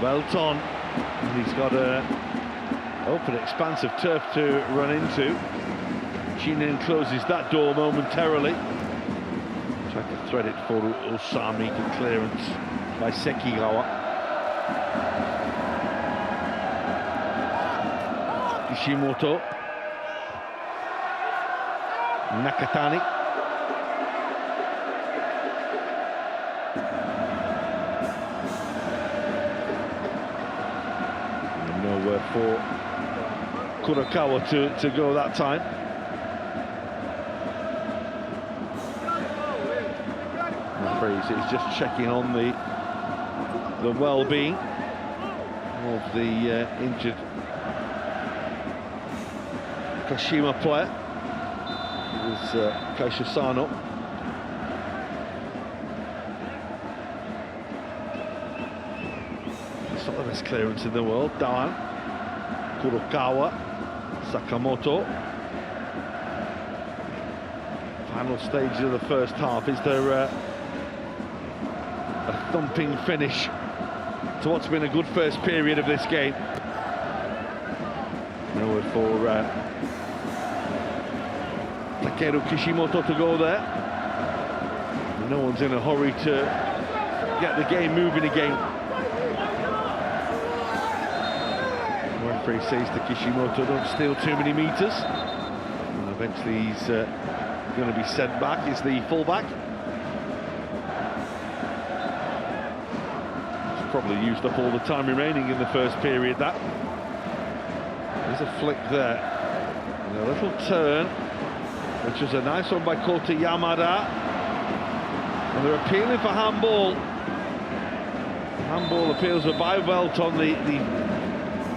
Belton, and he's got an open expanse of turf to run into. Shinen closes that door momentarily. Tried to thread it for Usami, good clearance by Sekigawa. Kishimoto. Nakatani. Nowhere for Kurokawa to go that time. He's just checking on the well-being of the injured Kashima player. It was Kaisha Sano. It's not the best clearance in the world. Doan, Kurokawa, Sakamoto. Final stage of the first half. Is there a thumping finish to what's been a good first period of this game? Nowhere for Takeru Kishimoto to go there. No one's in a hurry to get the game moving again. The referee says to Kishimoto, don't steal too many meters. And eventually he's going to be sent back. Is the fullback. He's probably used up all the time remaining in the first period. That there's a flick there, and a little turn, which was a nice one by Kota Yamada. And they're appealing for handball. Handball appeals were by Welt on the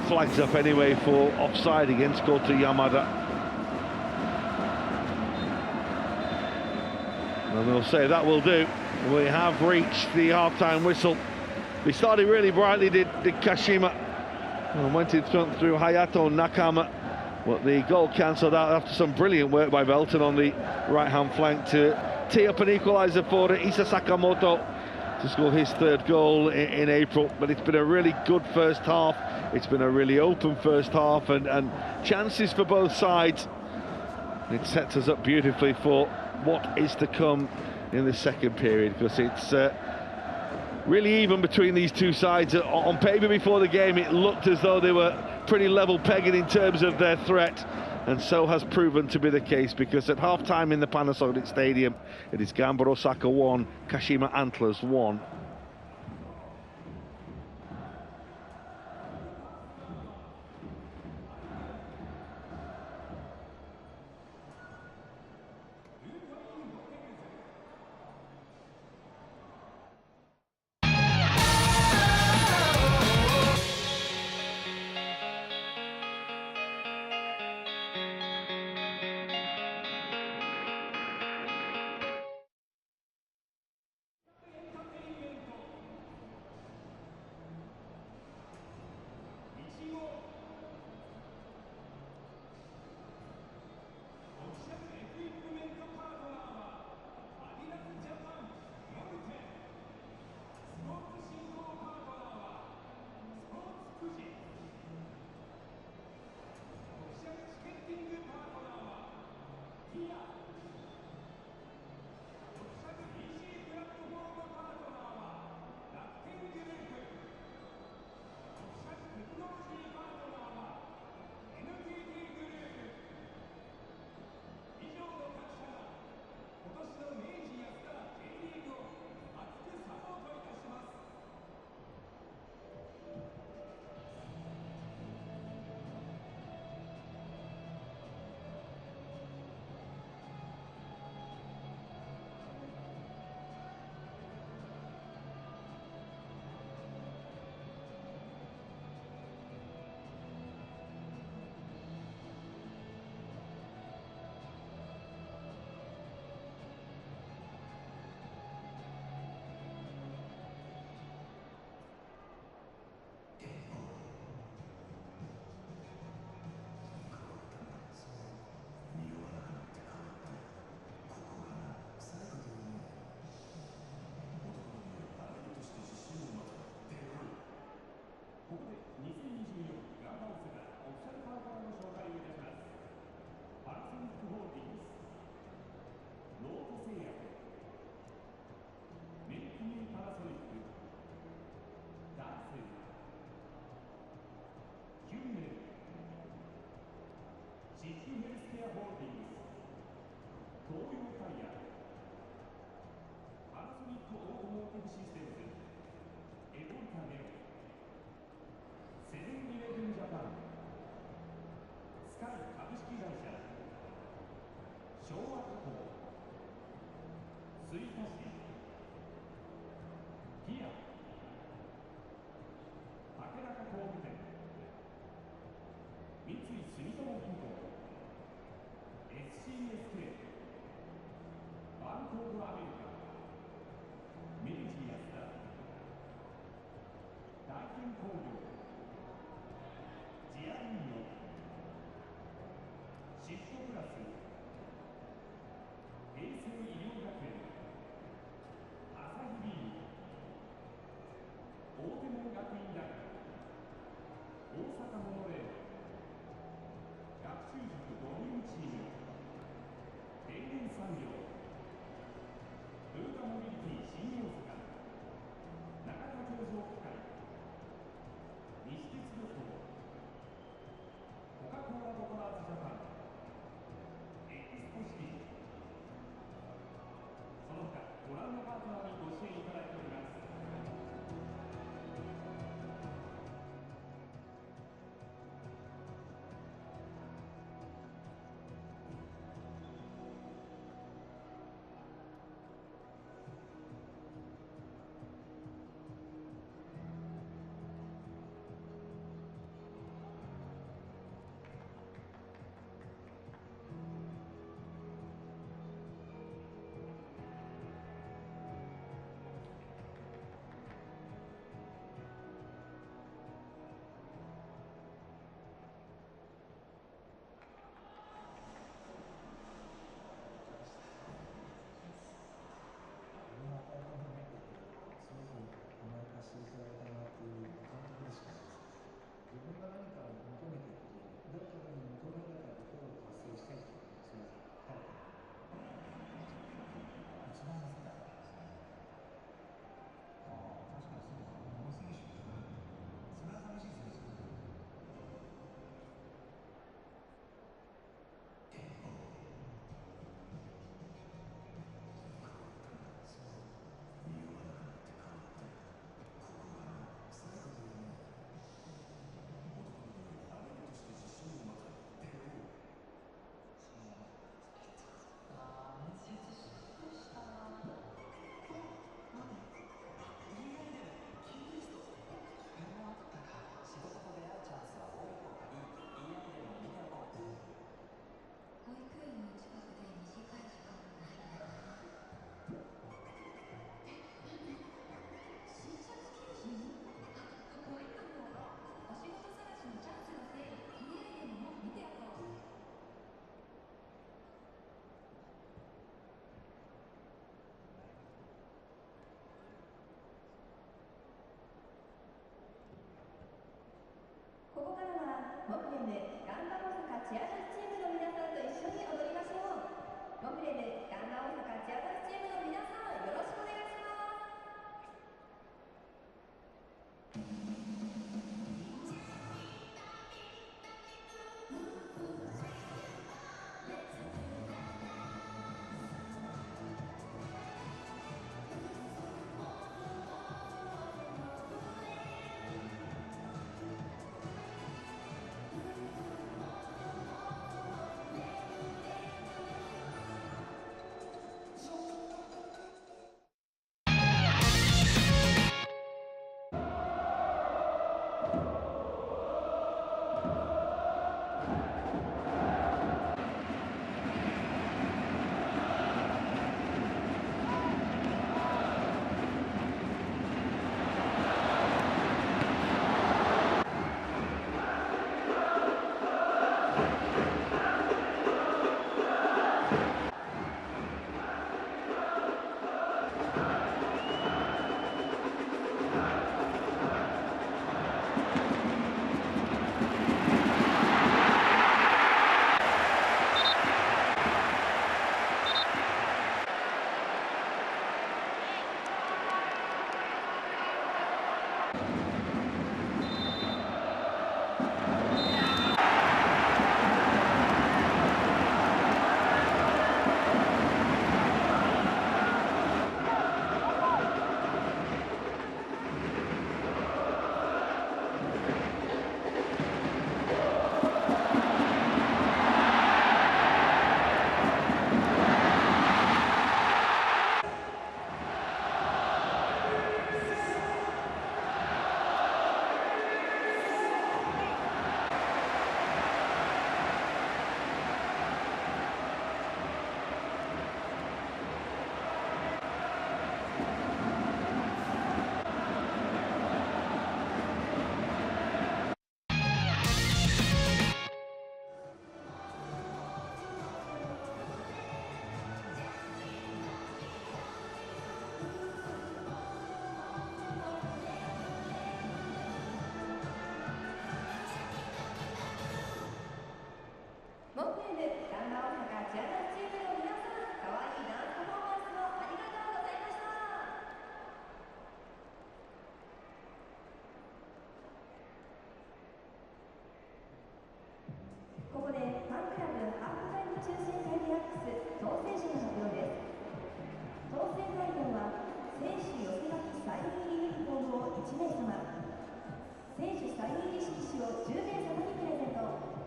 flags up anyway for offside against Kota Yamada. And they'll say that will do. We have reached the half-time whistle. They started really brightly, did Kashima, and went in front through Hayato Nakama, but the goal cancelled out after some brilliant work by Belton on the right-hand flank to tee up an equaliser for Isa Sakamoto to score his third goal in April. But it's been a really good first half. It's been a really open first half, and chances for both sides. It sets us up beautifully for what is to come in the second period, because it's really even between these two sides. On paper before the game, it looked as though they were pretty level pegging in terms of their threat, and so has proven to be the case, because at half-time in the Panasonic Stadium, it is Gamba Osaka 1, Kashima Antlers 1. モッペールガンバ大阪チアダンスチームの皆さん、かわいいダンスパフォーマンスをありがとうございました。ここでファンクラブハーフタイム抽選会デラックス当選者の発表です。当選内容は選手寄せ書きサイン入りユニフォームを1名様、選手サイン入り色紙を10名様にプレゼント。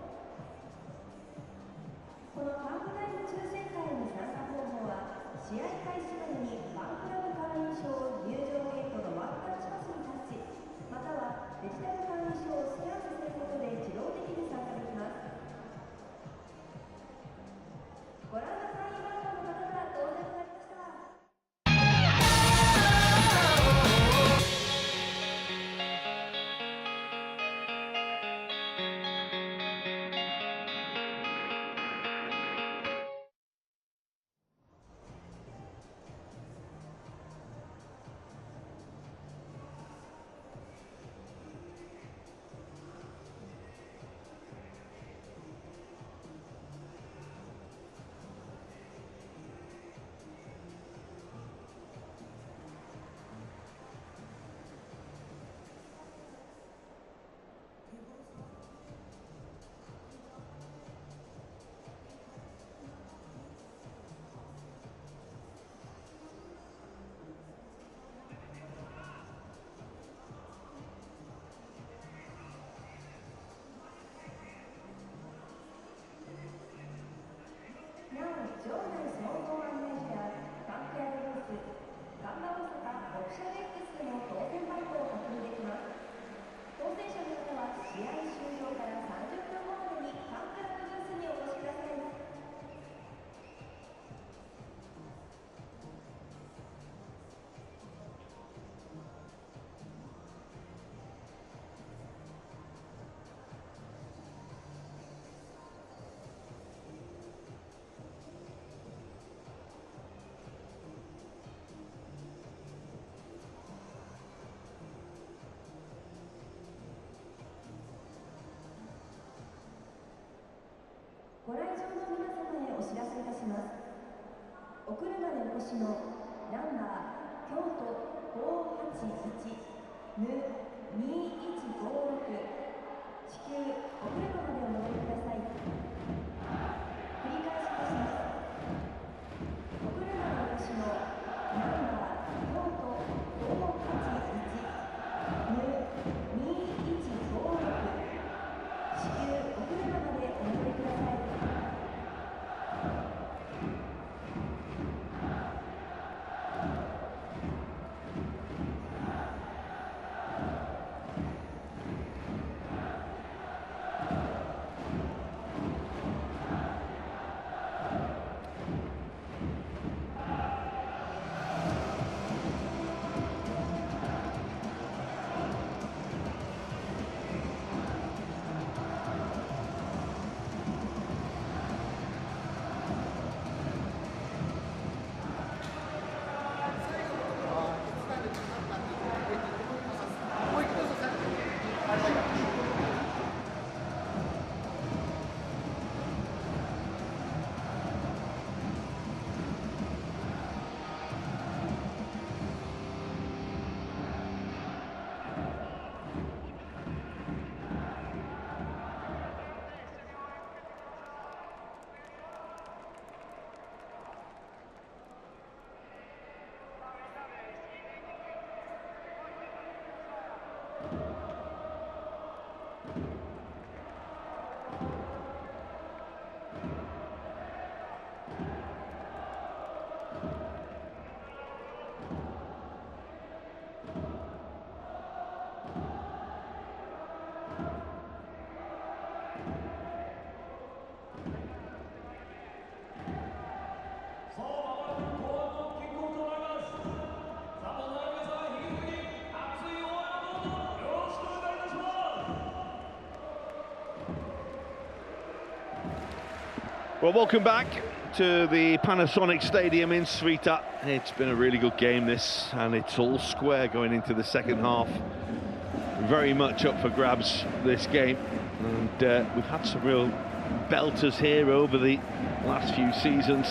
このハーフタイム抽選会の参加方法は、試合開始までにファンクラブ会員証を入場ゲートのワンタッチパスにタッチ、またはデジタル会員証をスキャンさせることで自動的に参加できます。ご覧の会員番号の方が当選されました。なお、場内総合案内所や関係あるブース、ガンバ大阪オフィシャル X でも当選番号を確認できます。当選者の方は試合終了から30分後までにファンクラブブースにお越しください。ご来場の皆様へお知らせいたします。お車でお越しのナンバー京都581-2 Well, welcome back to the Panasonic Stadium in Suita. It's been a really good game, this, and it's all square going into the second half. Very much up for grabs, this game, and we've had some real belters here over the last few seasons.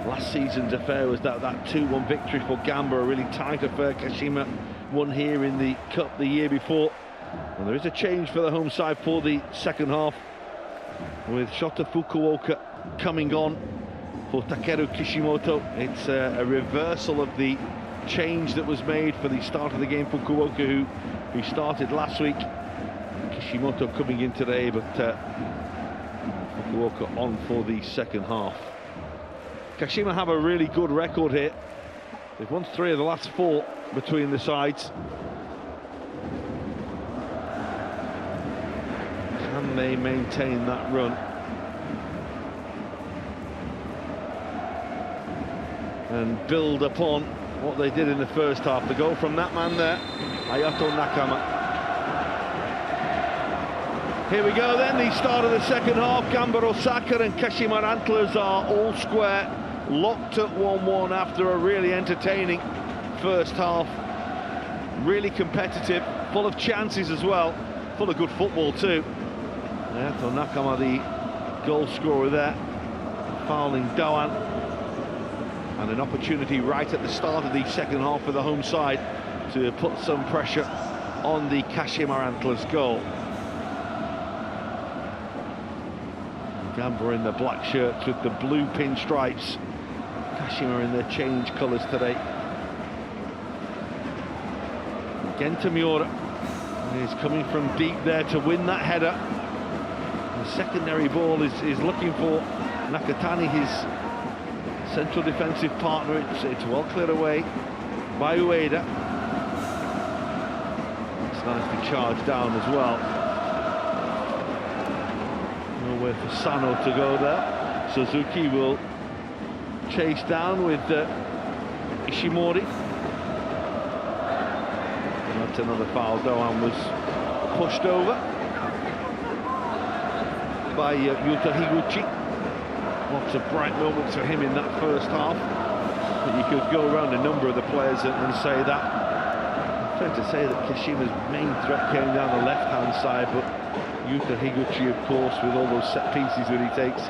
Last season's affair was that 2-1 victory for Gamba, a really tight affair. Kashima won here in the Cup the year before, and there is a change for the home side for the second half, with Shota Fukuoka coming on for Takeru Kishimoto. It's a reversal of the change that was made for the start of the game. Fukuoka, who started last week, Kishimoto coming in today, but Fukuoka on for the second half. Kashima have a really good record here. They've won 3 of the last 4 between the sides. Can they maintain that run? And build upon what they did in the first half. The goal from that man there, Ayato Nakama. Here we go then, the start of the second half. Gamba Osaka and Kashima Antlers are all square, locked at 1-1 after a really entertaining first half. Really competitive, full of chances as well, full of good football too. Ayato Nakama, the goal scorer there, fouling Doan. And an opportunity right at the start of the second half for the home side to put some pressure on the Kashima Antlers goal. Gamba in the black shirts with the blue pinstripes. Kashima in their change colours today. Genta Miura is coming from deep there to win that header. The secondary ball is looking for Nakatani, his central defensive partner. It's well cleared away by Ueda. It's nicely charged down as well. Nowhere for Sano to go there. Suzuki will chase down with Ishimori. And that's another foul. Doan was pushed over by Yuta Higuchi. Lots of bright moments for him in that first half, but you could go around a number of the players and say that. Fair to say that Kashima's main threat came down the left-hand side, but Yuta Higuchi, of course, with all those set pieces that he takes,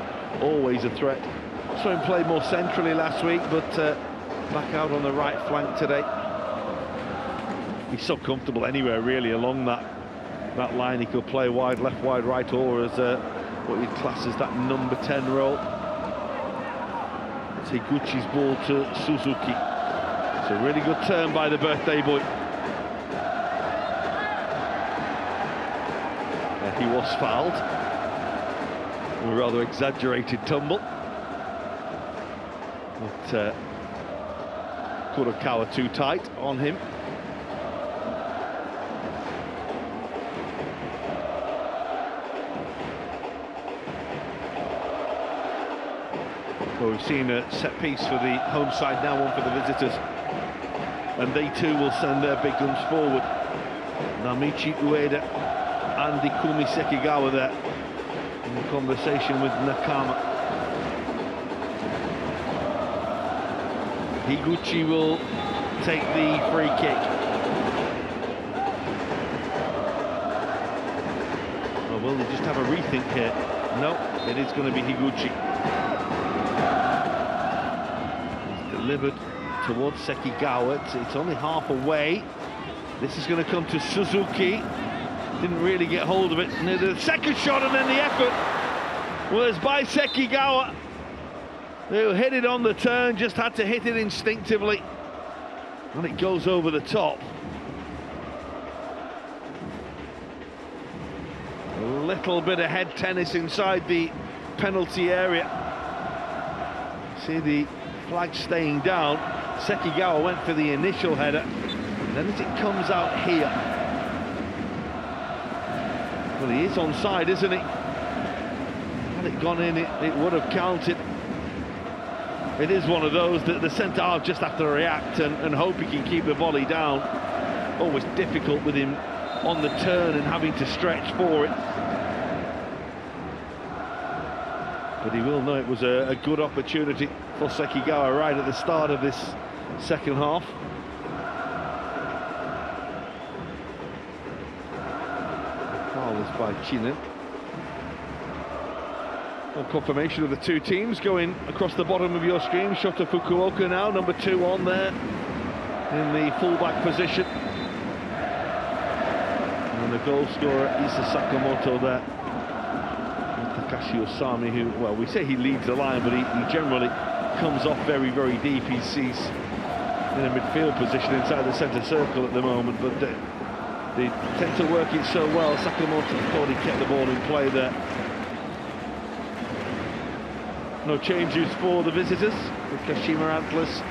always a threat. Saw him play more centrally last week, but back out on the right flank today. He's so comfortable anywhere really along that line. He could play wide left, wide right, or as what you'd class as that number 10 role. Higuchi's ball to Suzuki. It's a really good turn by the birthday boy. He was fouled. A rather exaggerated tumble. But Kurokawa too tight on him. Well, we've seen a set piece for the home side, now one for the visitors, and they too will send their big guns forward. Namichi Ueda and Ikumi Sekigawa there in conversation with Nakama. Higuchi will take the free kick. Oh, will they just have a rethink here? No, it is going to be Higuchi. Delivered towards Sekigawa. It's only half away. This is going to come to Suzuki. Didn't really get hold of it. And the second shot, and then the effort was by Sekigawa, who hit it on the turn, just had to hit it instinctively, and it goes over the top. A little bit of head tennis inside the penalty area. See the flag staying down. Sekigawa went for the initial header, and then as it comes out here, well, he is onside, isn't he? Had it gone in, it would have counted. It is one of those that the centre-half just have to react and hope he can keep the volley down. Always difficult with him on the turn and having to stretch for it. But he will know it was a good opportunity for Sekigawa right at the start of this second half. Foul is by Chinen. Well, confirmation of the two teams going across the bottom of your screen. Shota Fukuoka now, number 2 on there in the fullback position. And the goal scorer Isa Sakamoto there. Takashi Osami, who, well, we say he leads the line, but he generally comes off very, very deep. He's in a midfield position inside the centre circle at the moment, but they tend to work it so well. Sakamoto thought he kept the ball in play there. No changes for the visitors with Kashima Antlers.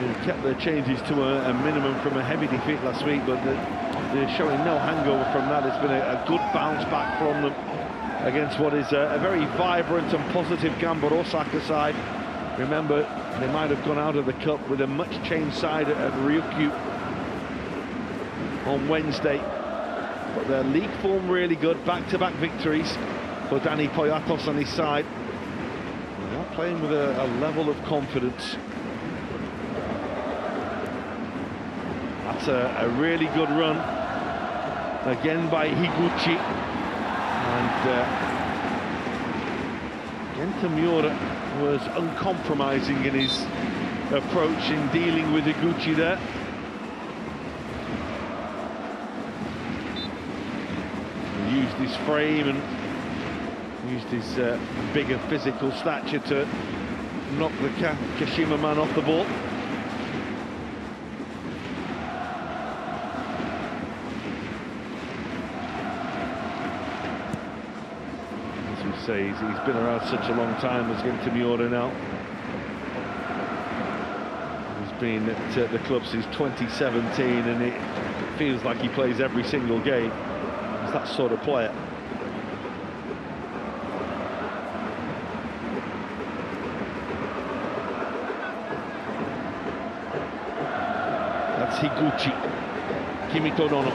They kept their changes to a minimum from a heavy defeat last week, but they're showing no hangover from that. It's been a good bounce back from them against what is a very vibrant and positive Gamba Osaka side. Remember, they might have gone out of the cup with a much changed side at Ryukyu on Wednesday, but their league form really good, back-to-back victories for Danny Poyatos on his side. They're playing with a level of confidence. That's a really good run again by Higuchi, and Genta Miura was uncompromising in his approach in dealing with Higuchi there. He used his frame and used his bigger physical stature to knock the Kashima man off the ball. As we say, he's been around such a long time as Genta Miura now. He's been at the club since 2017, and it feels like he plays every single game. He's that sort of player. That's Higuchi. Kimito Nono.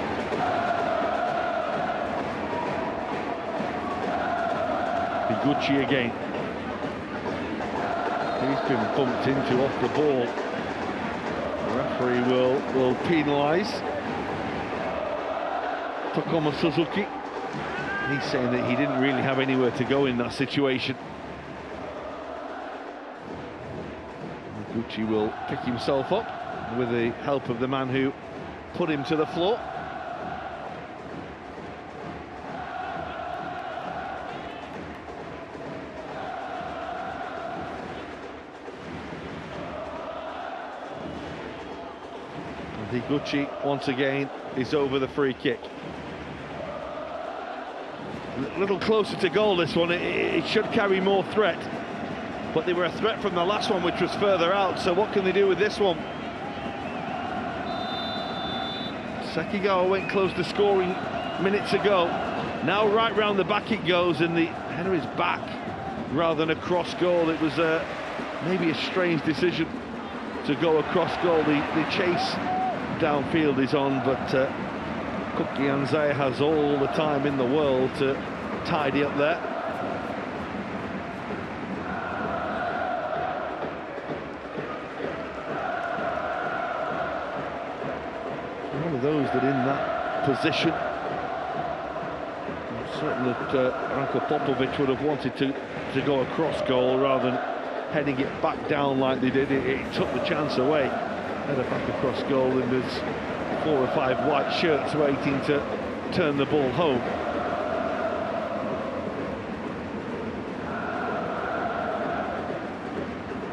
Higuchi again. He's been bumped into off the ball. The referee will penalise Tokoma Suzuki. He's saying that he didn't really have anywhere to go in that situation. Higuchi will pick himself up with the help of the man who put him to the floor. And Higuchi once again is over the free kick. A little closer to goal this one. It should carry more threat, but they were a threat from the last one, which was further out, so what can they do with this one? Sekigawa went close to scoring minutes ago. Now right round the back it goes, and the header is back rather than across goal. It was maybe a strange decision to go across goal. The chase downfield is on, but Koki Anzai has all the time in the world to tidy up there. One of those that in that position, I'm certain that Ranko Popovic would have wanted to go across goal rather than heading it back down like they did. It took the chance away. Header back across goal, and there's 4 or 5 white shirts waiting to turn the ball home.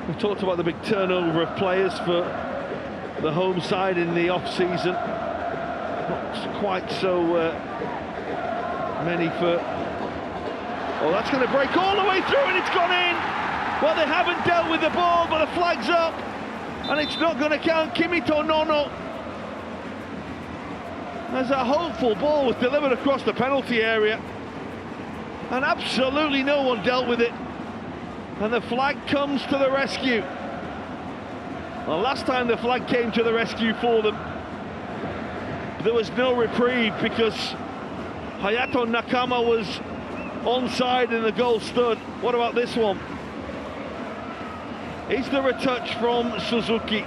We've talked about the big turnover of players for the home side in the off-season. Not quite so many for... Oh, that's going to break all the way through, and it's gone in! Well, they haven't dealt with the ball, but the flag's up, and it's not going to count. Kimito Nono. As a hopeful ball was delivered across the penalty area, and absolutely no one dealt with it, and the flag comes to the rescue. The last time the flag came to the rescue for them, there was no reprieve because Hayato Nakama was onside in the goal stud. What about this one? Is there a touch from Suzuki?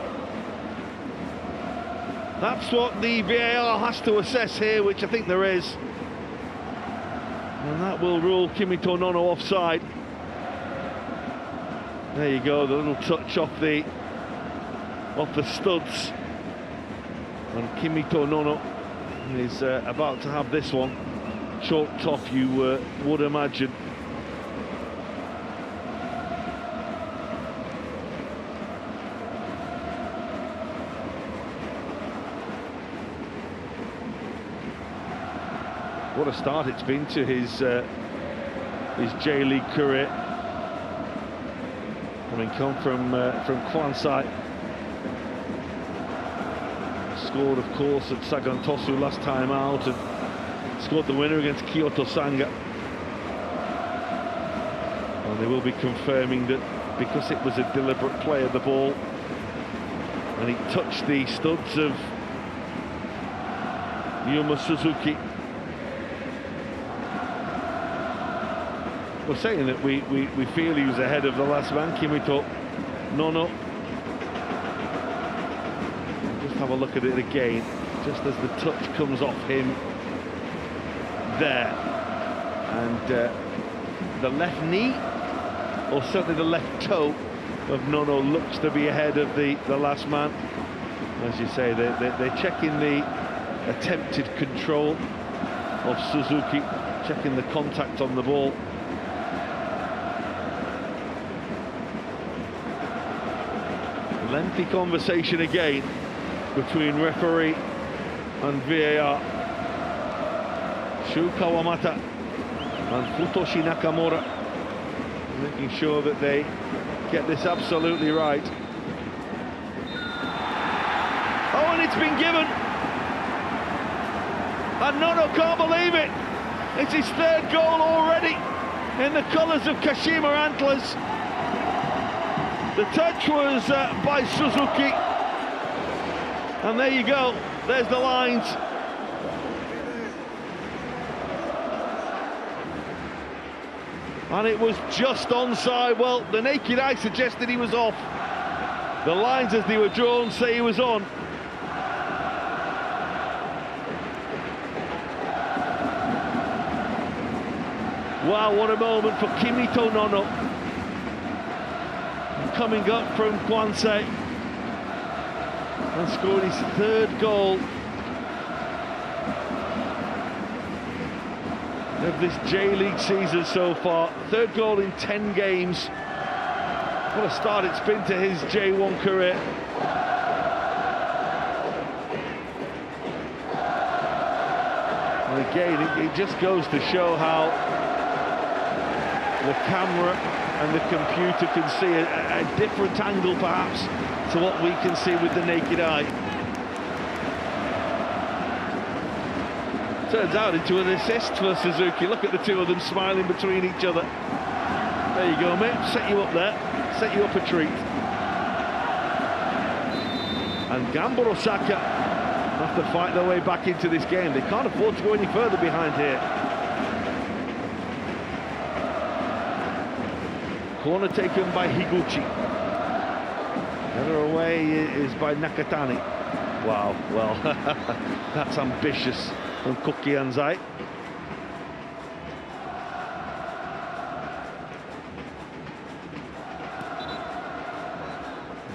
That's what the VAR has to assess here, which I think there is. And that will rule Kimito Nono offside. There you go, the little touch off the studs. And Kimito Nono is about to have this one chalked off, you would imagine. What a start it's been to his J-League career. Having come from Kwansai. Scored, of course, at Sagan Tosu last time out, and scored the winner against Kyoto Sanga. And they will be confirming that because it was a deliberate play of the ball and he touched the studs of Yuma Suzuki. We're saying that we feel he was ahead of the last man, Kimito Nono. Just have a look at it again, just as the touch comes off him there. And the left knee, or certainly the left toe of Nono, looks to be ahead of the last man. As you say, they're checking the attempted control of Suzuki, checking the contact on the ball. Lengthy conversation again between referee and VAR. Shu Kawamata and Futoshi Nakamura making sure that they get this absolutely right. Oh, and it's been given. And Nono can't believe it. It's his third goal already in the colours of Kashima Antlers. The touch was by Suzuki, and there you go, there's the lines. And it was just onside. Well, the naked eye suggested he was off. The lines as they were drawn say he was on. Wow, what a moment for Kimito Nono. Coming up from Kwansei and scored his third goal of this J-League season so far. Third goal in 10 games. What a start it's been to his J1 career. And again, it just goes to show how the camera and the computer can see a different angle perhaps to what we can see with the naked eye. Turns out into an assist for Suzuki. Look at the two of them smiling between each other. There you go, mate, set you up there, set you up a treat. And Gamba Osaka have to fight their way back into this game. They can't afford to go any further behind here. Corner taken by Higuchi. Header away is by Nakatani. Wow, well, that's ambitious from Koki Anzai.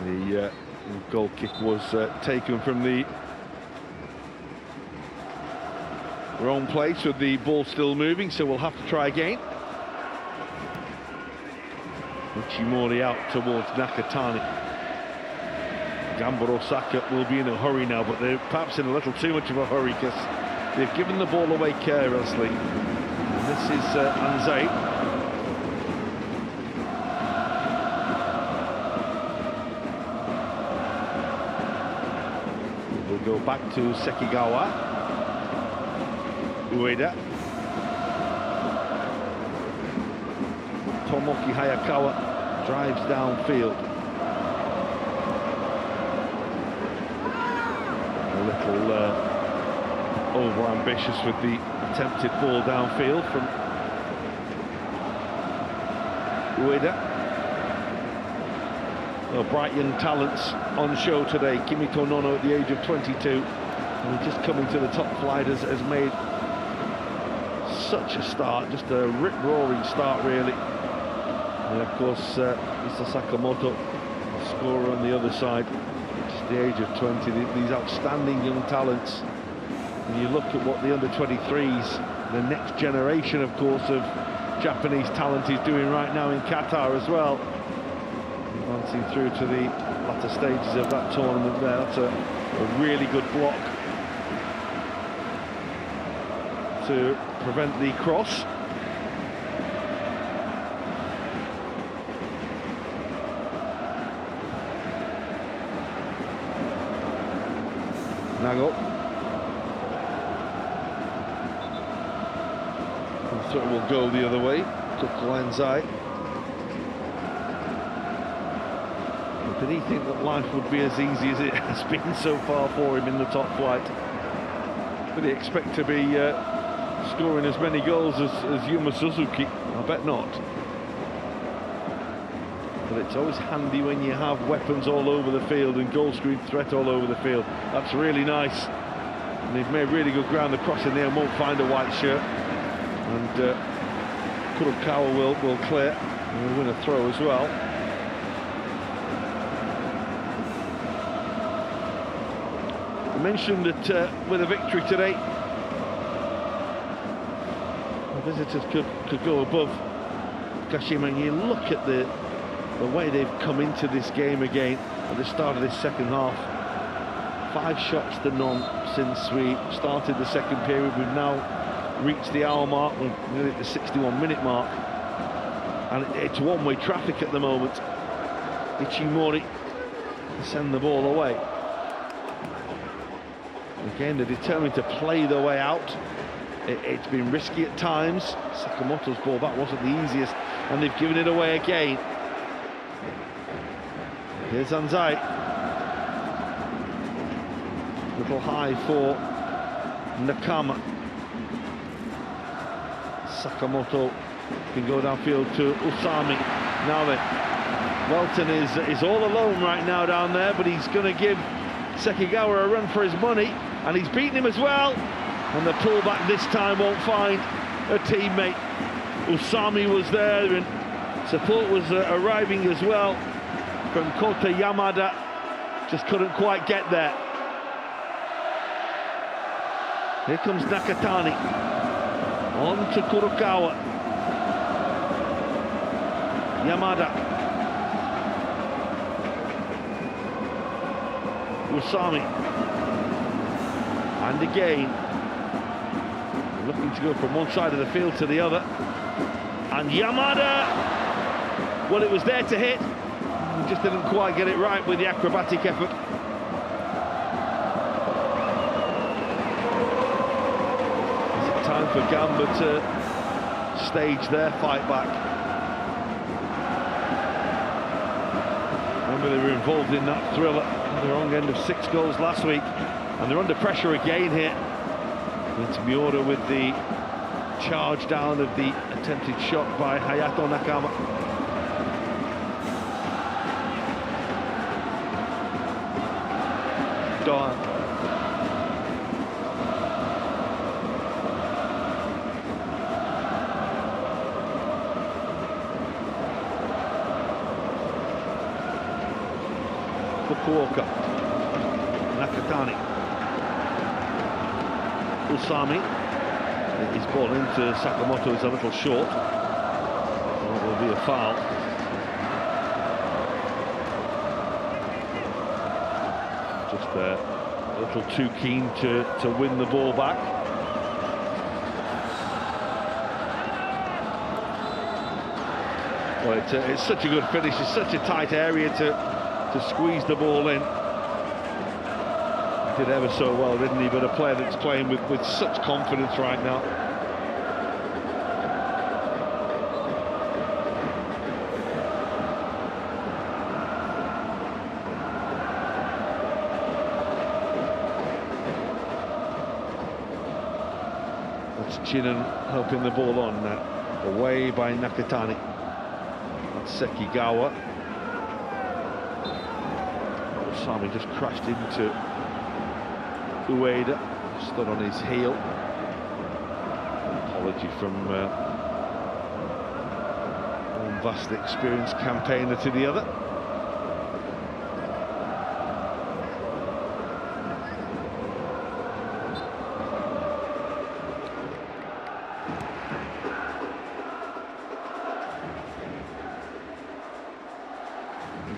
The goal kick was taken from the wrong place with the ball still moving, so we'll have to try again. Uchimori out towards Nakatani. Gamba Osaka will be in a hurry now, but they're perhaps in a little too much of a hurry because they've given the ball away carelessly. And this is Anzai. We'll go back to Sekigawa. Ueda. Tomoki Hayakawa drives downfield. A little over-ambitious with the attempted ball downfield from Ueda. Well, bright young talents on show today. Kimiko Nono at the age of 22, and just coming to the top flight has made such a start, just a rip-roaring start really. And of course, Mr. Sakamoto, the scorer on the other side, just the age of 20. These outstanding young talents. And you look at what the under-23s, the next generation, of course, of Japanese talent is doing right now in Qatar as well. Advancing through to the latter stages of that tournament there. That's a really good block to prevent the cross. Nago. And so it will go the other way. Kokuenzai. Did he think that life would be as easy as it has been so far for him in the top flight? Did he expect to be scoring as many goals as Yuma Suzuki? I bet not. But it's always handy when you have weapons all over the field and goal screen threat all over the field. That's really nice. And they've made really good ground. The cross in there won't find a white shirt. And Kurokawa will clear and will win a throw as well. I mentioned that with a victory today, the visitors could go above Kashima. And you look at the way they've come into this game again at the start of this second half. 5 shots to none since we started the second period. We've now reached the hour mark. We're nearly at the 61-minute mark, and it's one-way traffic at the moment. Ichimori send the ball away. Again, they're determined to play their way out. It's been risky at times. Sakamoto's ball, that wasn't the easiest, and they've given it away again. Here's Anzai. Little high for Nakama. Sakamoto can go downfield to Usami. Now then, Welton is all alone right now down there, but he's going to give Sekigawa a run for his money, and he's beaten him as well. And the pullback this time won't find a teammate. Usami was there, and support was arriving as well from Kota Yamada. Just couldn't quite get there. Here comes Nakatani. On to Kurokawa. Yamada. Usami. And again, looking to go from one side of the field to the other. And Yamada, well, it was there to hit. He just didn't quite get it right with the acrobatic effort. Is it time for Gamba to stage their fight back? Remember, they were involved in that thriller at the wrong end of 6 goals last week, and they're under pressure again here. It's Miura with the charge down of the attempted shot by Hayato Nakama. Doan. Fukuoka. Nakatani. Usami. His ball into Sakamoto is a little short. That will be a foul. Just a little too keen to win the ball back. Well, it's such a good finish. It's such a tight area to squeeze the ball in. Did ever so well, didn't he? But a player that's playing with such confidence right now. That's Chinan helping the ball on, away by Nakatani. Sekigawa. Osami just crashed into Ueda, stood on his heel. Apology from one vastly experienced campaigner to the other.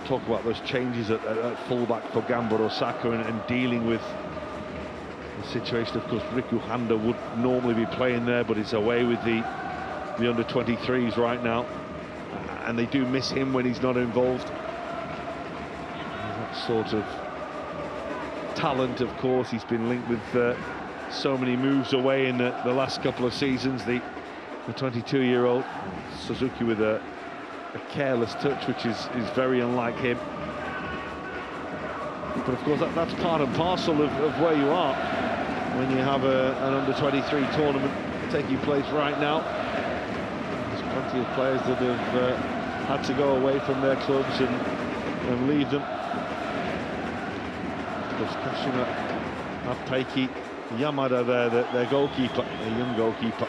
Talk about those changes at fullback for Gamba Osaka and dealing with the situation. Of course, Riku Handa would normally be playing there, but he's away with the under-23s right now, and they do miss him when he's not involved. That sort of talent, of course. He's been linked with so many moves away in the last couple of seasons. The 22-year-old Suzuki with a careless touch, which is very unlike him. But of course, that's part and parcel of where you are when you have an under-23 tournament taking place right now. There's plenty of players that have had to go away from their clubs and leave them. Of course, Kashima Antlers, Yamada there, their goalkeeper, a young goalkeeper.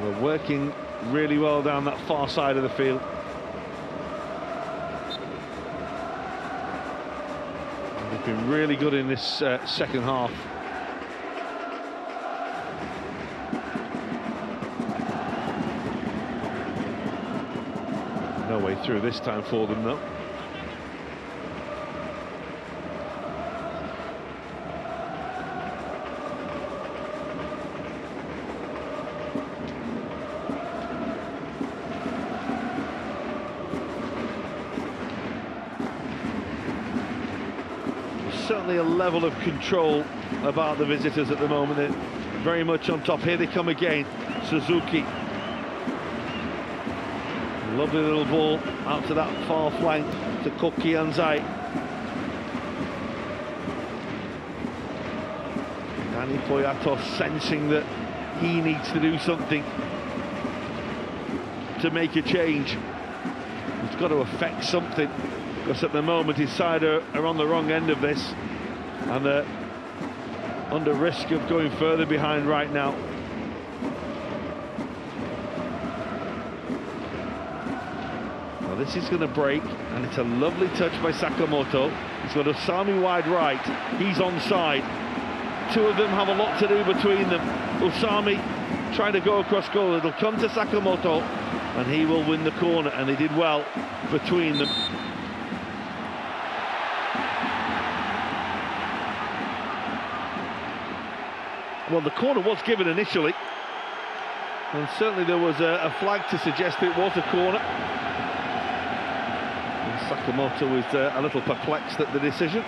We're working really well down that far side of the field. And they've been really good in this second half. No way through this time for them, though. Certainly a level of control about the visitors at the moment. They're very much on top. Here they come again. Suzuki. Lovely little ball out to that far flank to Koki Anzai. Danny Poyatos sensing that he needs to do something to make a change. He's got to affect something, because at the moment his side are on the wrong end of this, and they're under risk of going further behind right now. Well, this is going to break, and it's a lovely touch by Sakamoto. He's got Osami wide right, he's onside. Two of them have a lot to do between them. Osami trying to go across goal, it'll come to Sakamoto, and he will win the corner, and they did well between them. Well, the corner was given initially, and certainly there was a flag to suggest it was a corner. And Sakamoto was a little perplexed at the decision.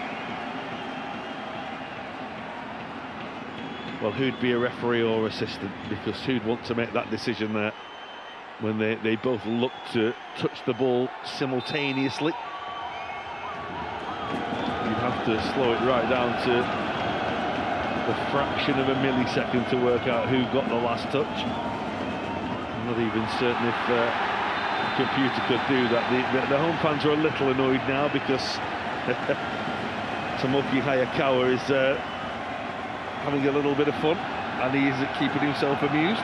Well, who'd be a referee or assistant, because who'd want to make that decision there when they both look to touch the ball simultaneously? You'd have to slow it right down to a fraction of a millisecond to work out who got the last touch. I'm not even certain if the computer could do that. The home fans are a little annoyed now because Tomoki Hayakawa is having a little bit of fun, and he is keeping himself amused,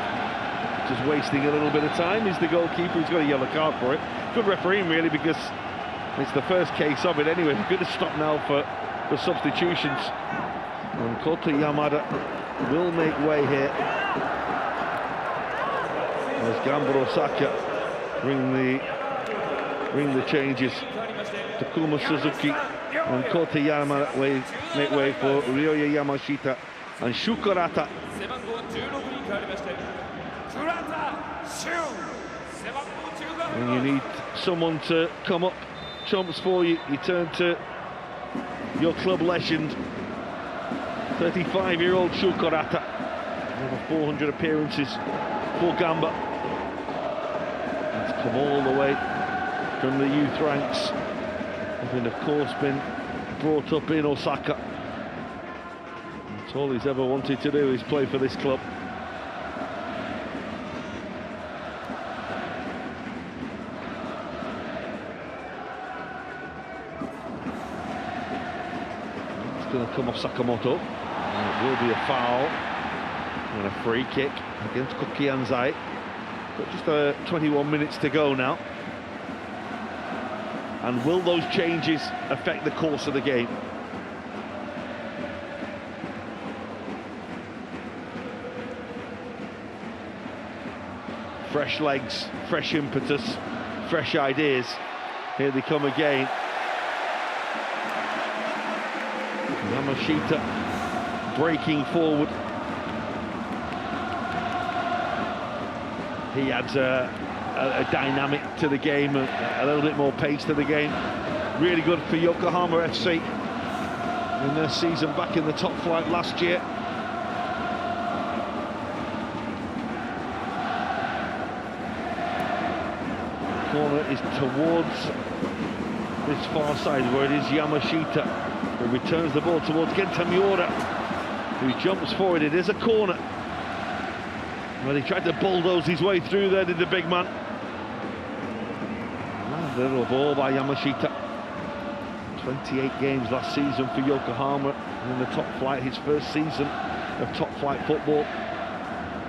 just wasting a little bit of time. He's the goalkeeper, he's got a yellow card for it. Good refereeing really, because it's the first case of it anyway. We're going to stop now for substitutions. And Kota Yamada will make way here as Gamba Osaka bring the changes. Takuma Suzuki and Kota Yamada make way for Ryoya Yamashita and Shukurata. When you need someone to come up trumps for you, you turn to your club legend, 35-year-old Shukurata, over 400 appearances for Gamba. He's come all the way from the youth ranks, having of course been brought up in Osaka. On All he's ever wanted to do is play for this club. It's going to come off Sakamoto. And it will be a foul and a free kick against Kokianzai. But just 21 minutes to go now. And will those changes affect the course of the game? Fresh legs, fresh impetus, fresh ideas. Here they come again. Yamashita breaking forward. He adds a dynamic to the game, a little bit more pace to the game. Really good for Yokohama FC in their season back in the top flight last year. Corner is towards this far side where it is Yamashita who returns the ball towards Genta Miura, who jumps forward. It is a corner. Well, he tried to bulldoze his way through there, did the big man. Nice little ball by Yamashita. 28 games last season for Yokohama in the top flight, his first season of top flight football.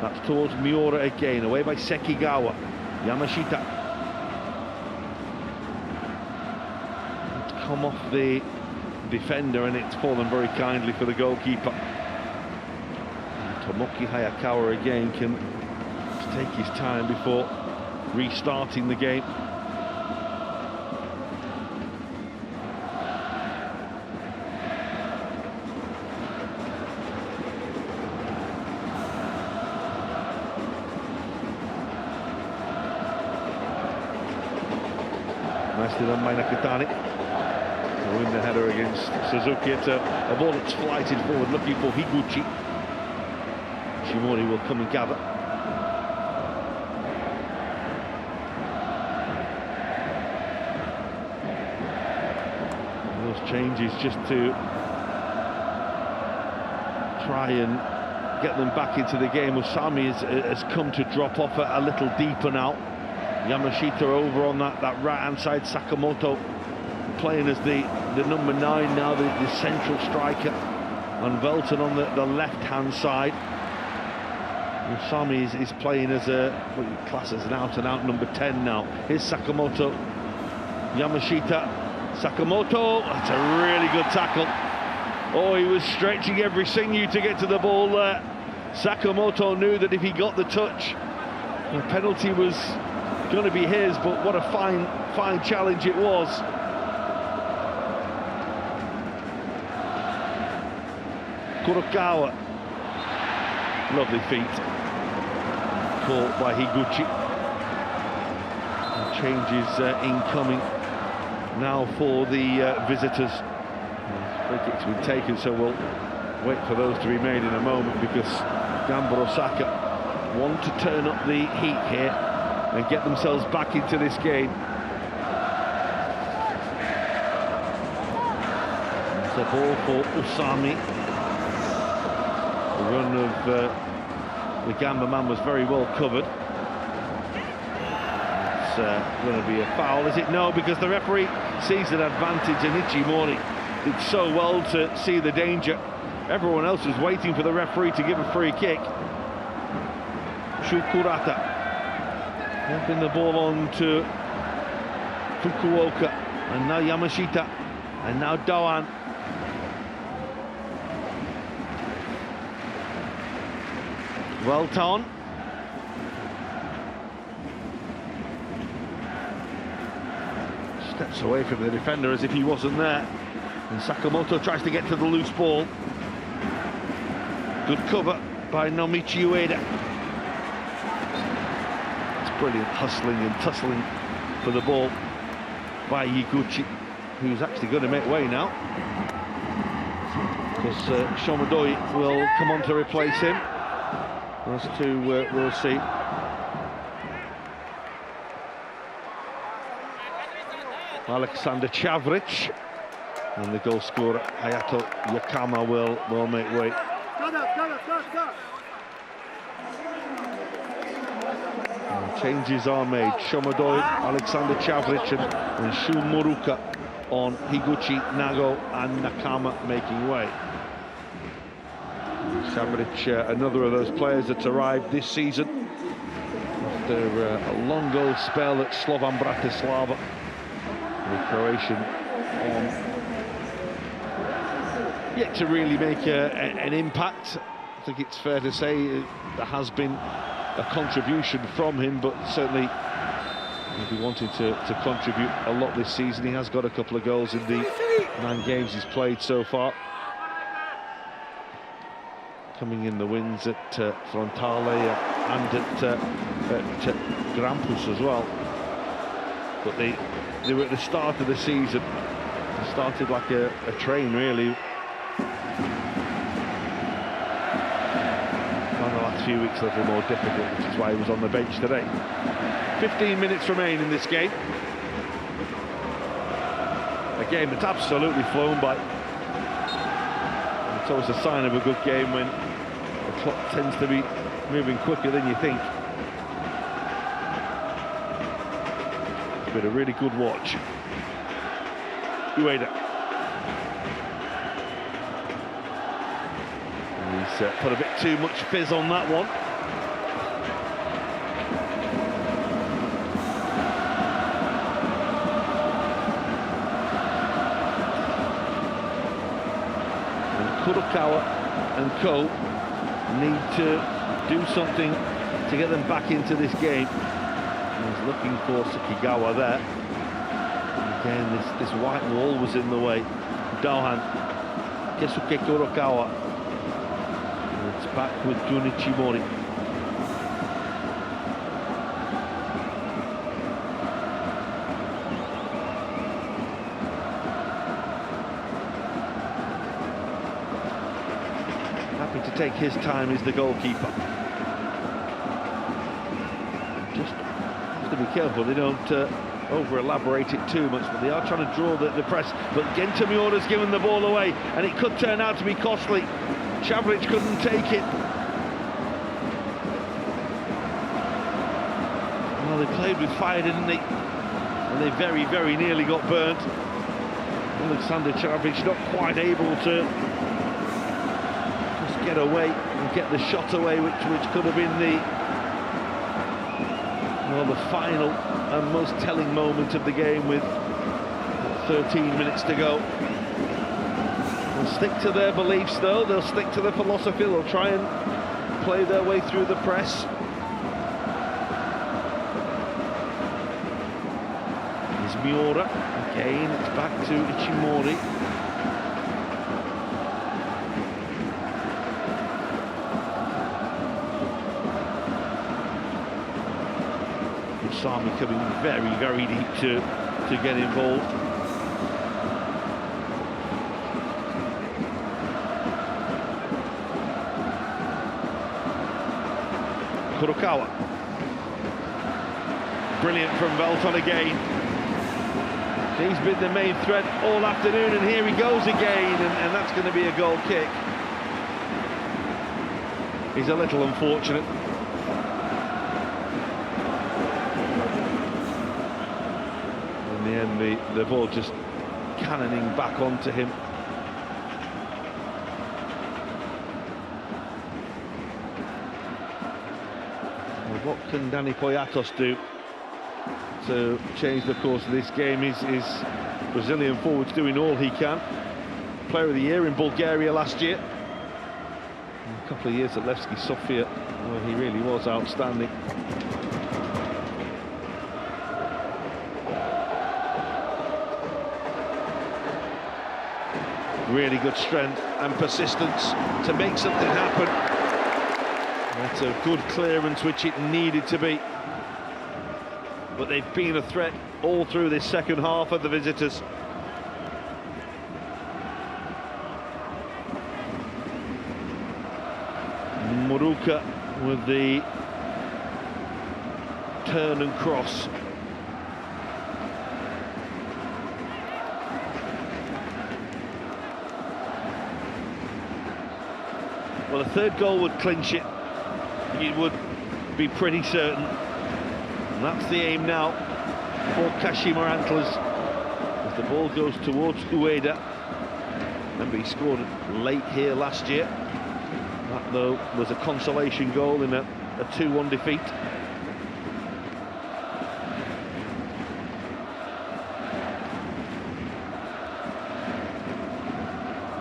That's towards Miura again, away by Sekigawa. Yamashita. It's come off the defender and it's fallen very kindly for the goalkeeper. Tomoki Hayakawa again can take his time before restarting the game. Nicely done by Nakatani to win the header against Suzuki. It's a ball that's flighted forward looking for Higuchi. Shimori will come and gather. And those changes just to try and get them back into the game. Usami has come to drop off a little deeper now. Yamashita over on that right hand side. Sakamoto playing as the number 9 now, the central striker. And Velton on the left hand side. Usami is playing as what you class as an out-and-out number 10 now. Here's Sakamoto. Yamashita. Sakamoto. That's a really good tackle. Oh, he was stretching every sinew to get to the ball there. Sakamoto knew that if he got the touch, the penalty was going to be his, but what a fine challenge it was. Kurokawa. Lovely feet. Caught by Higuchi. And changes incoming now for the visitors. Free kick's been taken, so we'll wait for those to be made in a moment, because Gamba Osaka want to turn up the heat here and get themselves back into this game. It's a ball for Usami. The run of the Gamba man was very well covered. It's going to be a foul, is it? No, because the referee sees an advantage, and Ichimori did so well to see the danger. Everyone else is waiting for the referee to give a free kick. Shukurata helping the ball on to Fukuoka, and now Yamashita, and now Doan. Welton. Steps away from the defender as if he wasn't there. And Sakamoto tries to get to the loose ball. Good cover by Nomichi Ueda. It's brilliant hustling and tussling for the ball by Higuchi, who's actually going to make way now, because Shomadoi will come on to replace him. Those two we'll see. Alexander Chavric and the goal scorer Hayato Yakama will make way. Changes are made. Shomodoy, Alexander Chavric and Shun Moruka on Higuchi, Nago and Nakama making way. Chavric, another of those players that's arrived this season after a long old spell at Slovan Bratislava. The Croatian yet to really make an impact. I think it's fair to say there has been a contribution from him, but certainly he'll be wanting to contribute a lot this season. He has got a couple of goals in the 9 games he's played so far. Coming in the wins at Frontale and at Grampus as well. But they were at the start of the season. They started like a train, really. Few weeks a little more difficult, which is why he was on the bench today. 15 minutes remain in this game. A game that's absolutely flown by. And it's always a sign of a good game when the clock tends to be moving quicker than you think. It's been a really good watch. Ueda. He's put a bit too much fizz on that one. And Kurokawa and co need to do something to get them back into this game. He's looking for Sukigawa there. And again, this white wall was in the way. Dohan, Kesuke Kurokawa. It's back with Junichi Mori. Happy to take his time is the goalkeeper. Just have to be careful they don't over-elaborate it too much, but they are trying to draw the press. But Genta Miura's given the ball away, and it could turn out to be costly. Chavric couldn't take it. Well, they played with fire, didn't they? And they very, very nearly got burnt. Alexander Chavric not quite able to just get away and get the shot away, which could have been the final and most telling moment of the game with 13 minutes to go. They'll stick to their beliefs though, they'll stick to their philosophy, they'll try and play their way through the press. There's Miura, again it's back to Ichimori. Sami coming very, very deep to get involved. Kurokawa. Brilliant from Velton again. He's been the main threat all afternoon, and here he goes again, and that's going to be a goal kick. He's a little unfortunate. In the end, the ball just cannoning back onto him. Well, what can Dani Poyatos do to change the course of this game? Is Brazilian forwards doing all he can. Player of the Year in Bulgaria last year. And a couple of years at Levski Sofia, where he really was outstanding. Really good strength and persistence to make something happen. That's a good clearance, which it needed to be. But they've been a threat all through this second half of the visitors. Moruka with the turn and cross. Well, the third goal would clinch it. It would be pretty certain. And that's the aim now for Kashima Antlers. As the ball goes towards Ueda. Remember, he scored late here last year. That, though, was a consolation goal in a 2-1 defeat.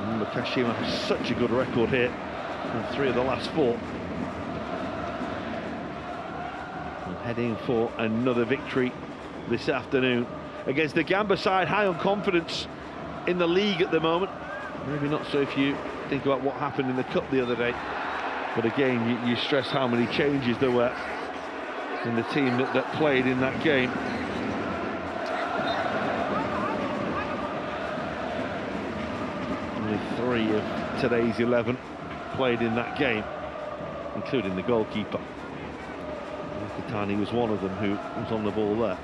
Remember, Kashima has such a good record here in 3 of the last 4. And heading for another victory this afternoon against the Gamba side, high on confidence in the league at the moment. Maybe not so if you think about what happened in the Cup the other day. But again, you stress how many changes there were in the team that played in that game. Only 3 of today's 11 played in that game, including the goalkeeper. Nakatani was one of them who was on the ball there.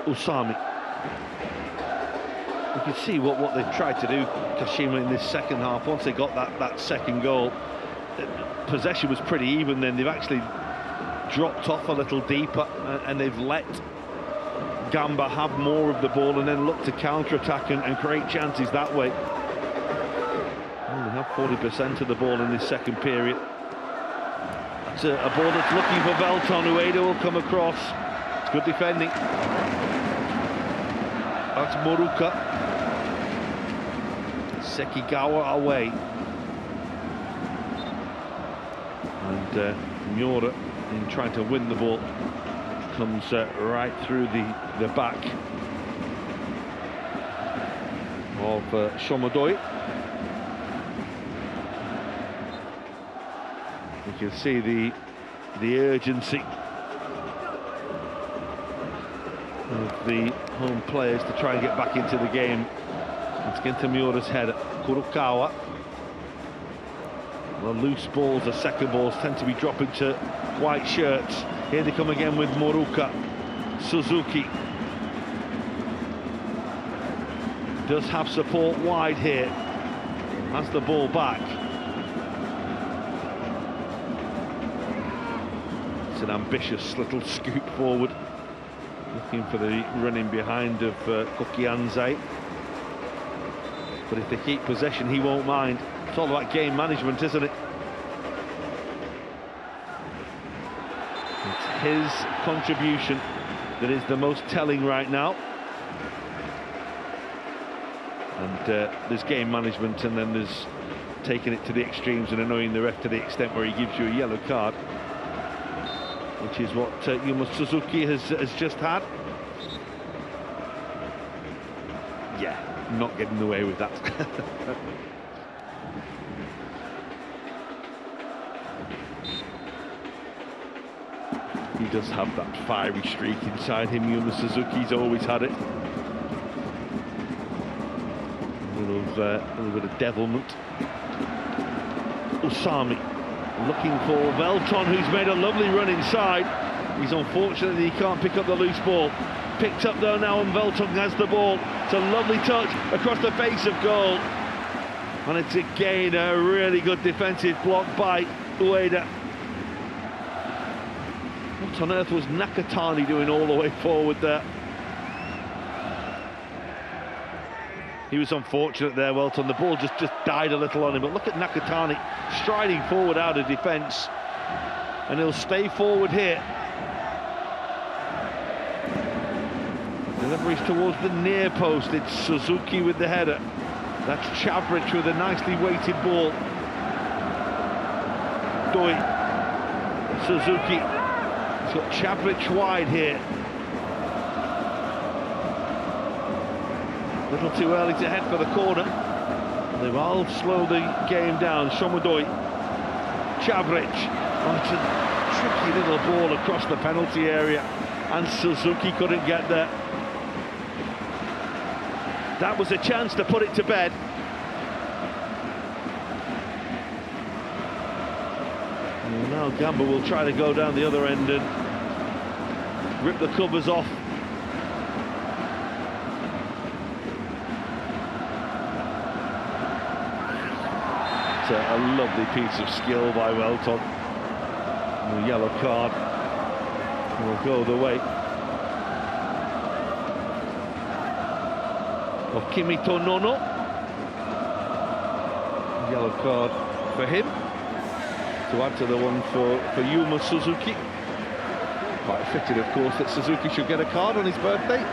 Usami. You can see what they've tried to do, Kashima, in this second half. Once they got that second goal, possession was pretty even. Then they've actually dropped off a little deeper, and they've let Gamba have more of the ball and then look to counter-attack and create chances that way. Well, they have 40% of the ball in this second period. It's a ball that's looking for Velton. Ueda will come across. It's good defending. That's Moruka. Sekigawa away. And Miura, in trying to win the ball, comes right through the back of Shomodoi. You can see the urgency of the home players to try and get back into the game. It's Genta Miura's header. Kurokawa. The loose balls, the second balls, tend to be dropping to white shirts. Here they come again with Moruka. Suzuki does have support wide here. Has the ball back. It's an ambitious little scoop forward. Looking for the running behind of Kokianze. But if they keep possession, he won't mind. It's all about game management, isn't it? It's his contribution that is the most telling right now. And there's game management, and then there's taking it to the extremes and annoying the ref to the extent where he gives you a yellow card, which is what Yuma Suzuki has just had. Yeah, not getting away with that. He does have that fiery streak inside him, Yuma Suzuki's always had it. A little bit of devilment. Usami looking for Velton, who's made a lovely run inside. He's unfortunately, he can't pick up the loose ball. Picked up though now, and Velton has the ball. It's a lovely touch across the face of goal. And it's again a really good defensive block by Ueda. What on earth was Nakatani doing all the way forward there? He was unfortunate there, Welton. The ball just died a little on him. But look at Nakatani striding forward out of defence. And he'll stay forward here. Deliveries towards the near post. It's Suzuki with the header. That's Chavrich with a nicely weighted ball. Doi. Suzuki. He's got Chavrich wide here. A little too early to head for the corner. They've all slowed the game down. Shomodoi. Chavrich. Oh, it's a tricky little ball across the penalty area, and Suzuki couldn't get there. That was a chance to put it to bed. And now Gamba will try to go down the other end and rip the covers off But a lovely piece of skill by Welton. The yellow card will go the way of Kimito Nono. Yellow card for him, to add to the one for Yuma Suzuki. Quite fitting, of course, that Suzuki should get a card on his birthday.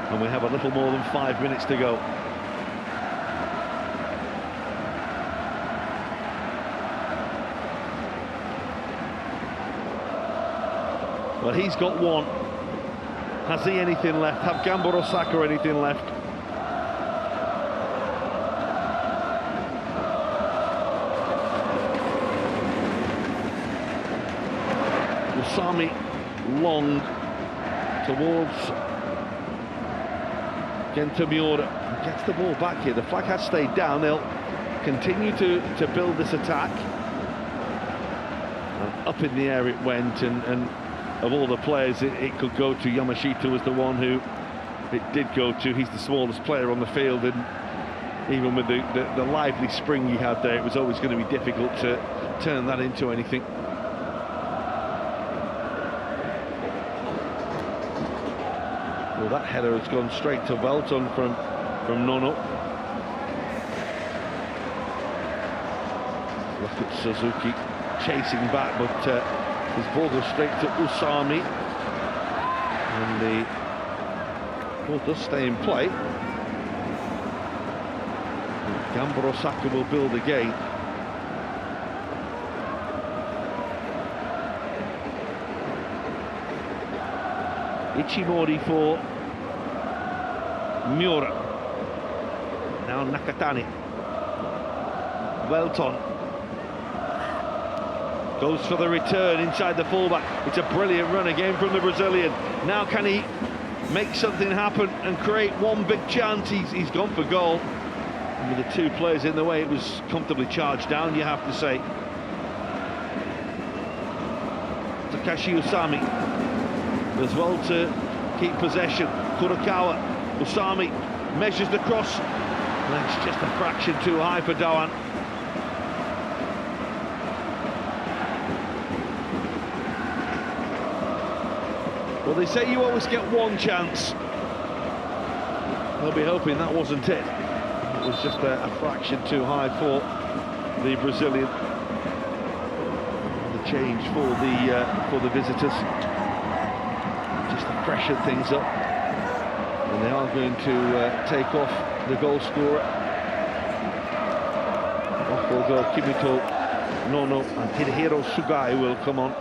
And we have a little more than 5 minutes to go. Well, he's got one. Has he anything left? Have Gamba Osaka anything left? Usami long towards Genta Miura. Gets the ball back here. The flag has stayed down. They'll continue to build this attack. And up in the air it went, and of all the players it could go to, Yamashita was the one who it did go to. He's the smallest player on the field, and even with the lively spring he had there, it was always going to be difficult to turn that into anything. Well, that header has gone straight to Welton from Nono. Look at Suzuki chasing back, but his ball goes straight to Usami, and the ball does stay in play. Gamba Osaka will build again. Ichimori for Miura. Now Nakatani. Welton goes for the return inside the fullback. It's a brilliant run again from the Brazilian. Now can he make something happen and create one big chance? He's gone for goal. And with the two players in the way, it was comfortably charged down, you have to say. Takashi Usami as well to keep possession. Kurokawa, Usami measures the cross. That's just a fraction too high for Doan. Well, they say you always get one chance. They'll be hoping that wasn't it. It was just a fraction too high for the Brazilian. The change for the visitors, just to freshen things up. And they are going to take off the goal scorer. Off will go Kimito Nono, and Hidehiro Sugai will come on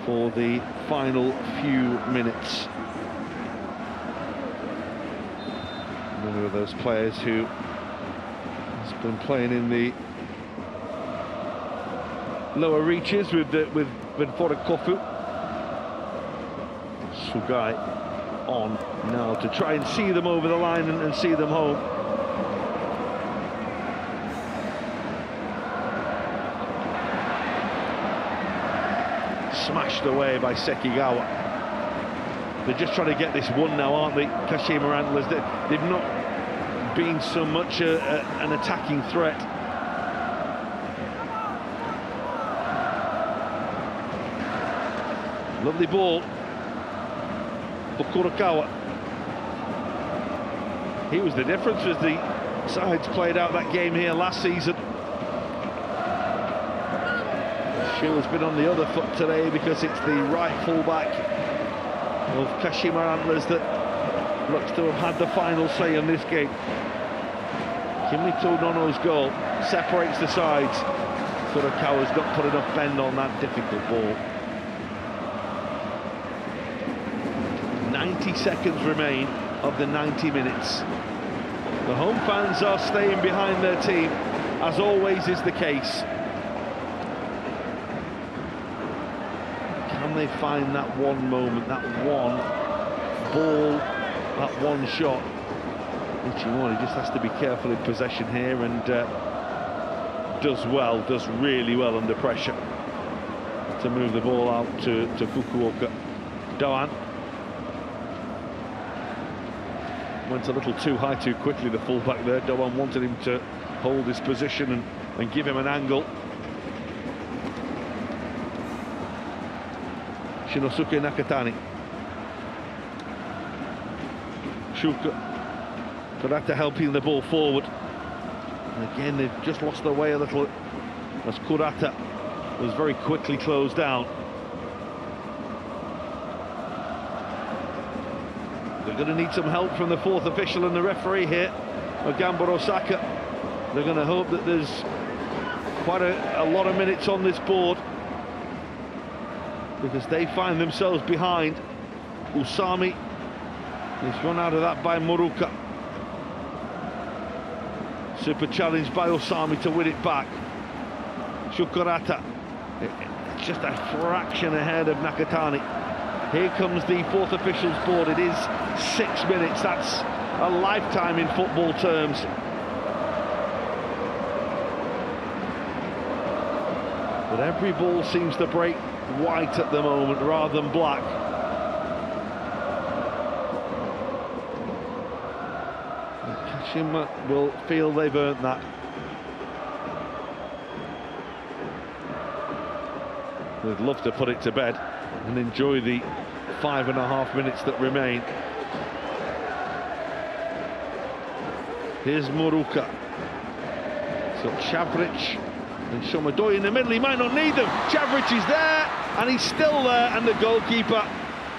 for the final few minutes. Another of those players who has been playing in the lower reaches with Benfora Kofu. Sugai on now to try and see them over the line and see them home. Smashed away by Sekigawa. They're just trying to get this one now, aren't they, Kashima Antlers? They've not been so much an attacking threat. Lovely ball for Kurokawa. He was the difference as the sides played out that game here last season. Shill's been on the other foot today because it's the right full-back of Kashima Antlers that looks to have had the final say in this game. Kimito Nono's goal separates the sides. Kurokawa's not put enough bend on that difficult ball. 90 seconds remain of the 90 minutes. The home fans are staying behind their team, as always is the case. Can they find that one moment, that one ball, that one shot? Ichimori just has to be careful in possession here, and does really well under pressure. to move the ball out to Fukuoka. Doan went a little too high too quickly, the fullback there. Doan wanted him to hold his position and give him an angle. Shinosuke Nakatani. Shuka Kurata helping the ball forward. And again, they've just lost their way a little as Kurata was very quickly closed down. They're going to need some help from the fourth official and the referee here of Gamba Osaka. They're going to hope that there's quite a lot of minutes on this board, because they find themselves behind. Usami is run out of that by Moruka. Super challenge by Usami to win it back. Shukurata, just a fraction ahead of Nakatani. Here comes the fourth official's board. It is 6 minutes. That's a lifetime in football terms. But every ball seems to break white at the moment rather than black. Kashima will feel they've earned that. They'd love to put it to bed and enjoy the 5.5 minutes that remain. Here's Moruka. So Chavric and Shomadoi in the middle. He might not need them. Chavric is there, and he's still there, and the goalkeeper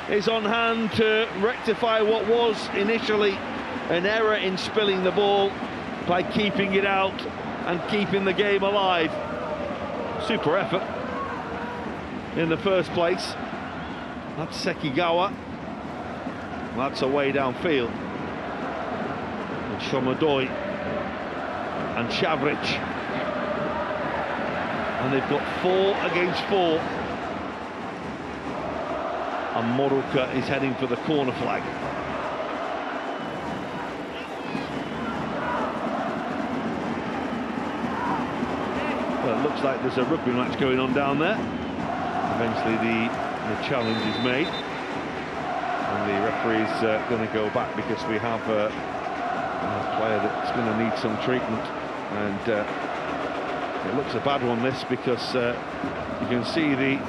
is on hand to rectify what was initially an error in spilling the ball by keeping it out and keeping the game alive. Super effort in the first place. That's Sekigawa. That's away downfield. And Shomadoi and Chavric. And they've got 4 against 4. And Moruka is heading for the corner flag. Well, it looks like there's a rugby match going on down there. Eventually the challenge is made, and the referee's going to go back because we have a player that's going to need some treatment, and it looks a bad one, this, because you can see the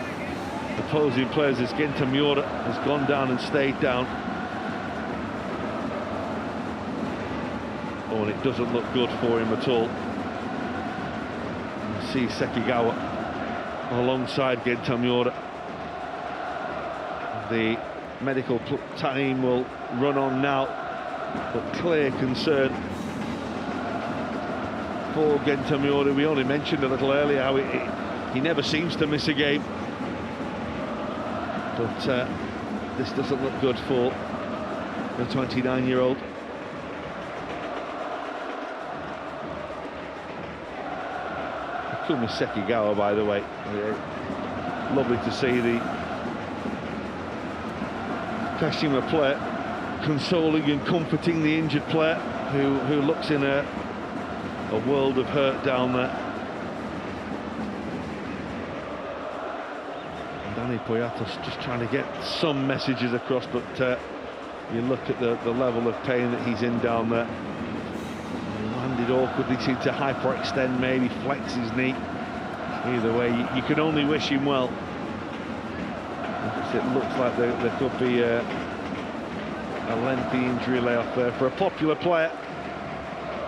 opposing players as Genta Miura has gone down and stayed down. Oh, and it doesn't look good for him at all. You see Sekigawa alongside Genta Miura. The medical team will run on now, but clear concern for Genta Miura. We only mentioned a little earlier how he never seems to miss a game, but this doesn't look good for the 29-year-old. Kumi Sekigawa, by the way. Lovely to see the Kashima player consoling and comforting the injured player who looks in a world of hurt down there. And Danny Poyatos just trying to get some messages across, but you look at the level of pain that he's in down there. He landed awkwardly, seemed to hyperextend, maybe flex his knee. Either way, you can only wish him well. It looks like there could be a lengthy injury layoff there for a popular player.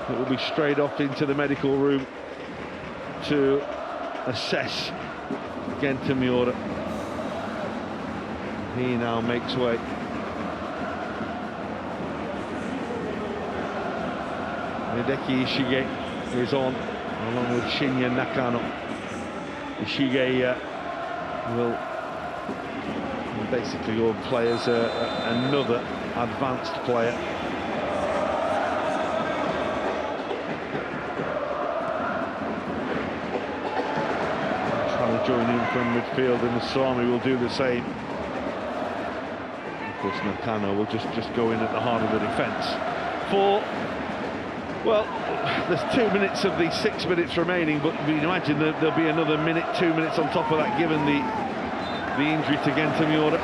It will be straight off into the medical room to assess Genta Miura. He now makes way. Hideki Ishige is on, along with Shinya Nakano. Ishige will basically go and play as another advanced player. Trying to join in from midfield, and Asami will do the same. Of course, Nakano will just go in at the heart of the defence. Well, there's 2 minutes of the 6 minutes remaining, but we imagine that there'll be another minute, 2 minutes on top of that, given the the injury to Genta Miura.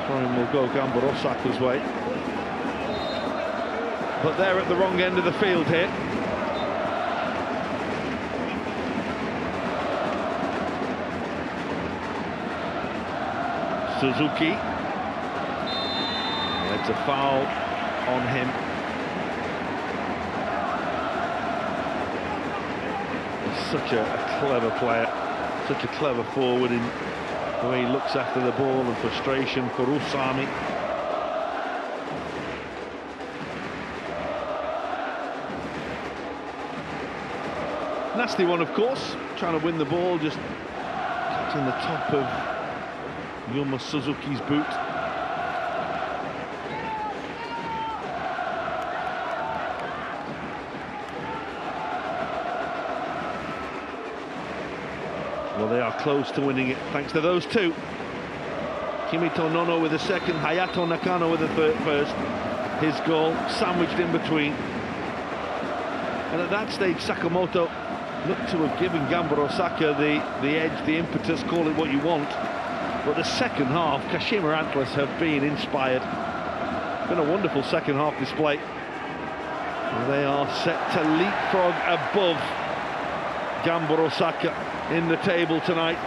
Throwing will go Gamba Osaka's way. But they're at the wrong end of the field here. Suzuki. It's a foul on him. He's such a clever player, such a clever forward in the way he looks after the ball, and frustration for Usami. Nasty one, of course, trying to win the ball, just catching the top of Yuma Suzuki's boot. Well, they are close to winning it, thanks to those two. Kimito Nono with the second, Hayato Nakano with the first. His goal sandwiched in between. And at that stage, Sakamoto looked to have given Gamba Osaka the edge, the impetus, call it what you want. But the second half, Kashima Antlers have been inspired. It's been a wonderful second half display. And they are set to leapfrog above Gamba Osaka in the table tonight.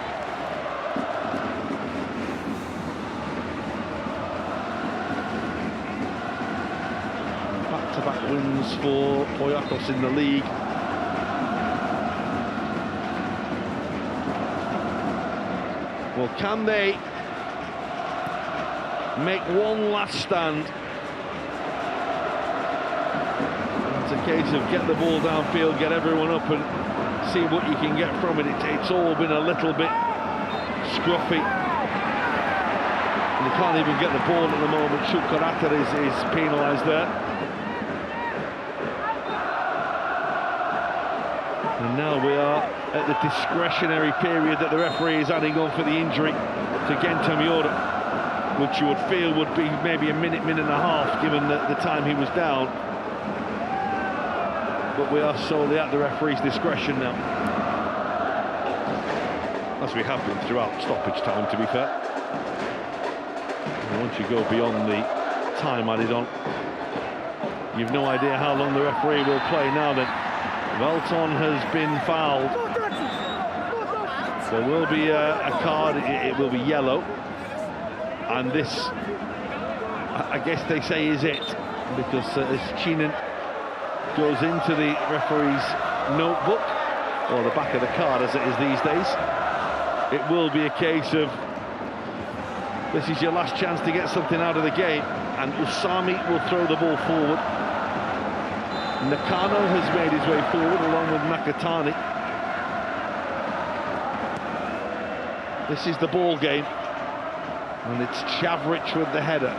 Back-to-back wins for Olympiacos in the league. Well, can they make one last stand? It's a case of get the ball downfield, get everyone up and see what you can get from it. It's all been a little bit scruffy. And they can't even get the ball at the moment. Shukarata is penalised there. And now we are at the discretionary period that the referee is adding on for the injury to Genta Miura, which you would feel would be maybe a minute and a half, given the time he was down. But we are solely at the referee's discretion now, as we have been throughout stoppage time, to be fair. And once you go beyond the time added on, you've no idea how long the referee will play. Now then, Velton has been fouled. There will be a card, it will be yellow. And this, I guess they say, is it, because as Chinan goes into the referee's notebook, or the back of the card as it is these days, it will be a case of this is your last chance to get something out of the game, and Usami will throw the ball forward. Nakano has made his way forward along with Nakatani. This is the ball game, and it's Chavrich with the header.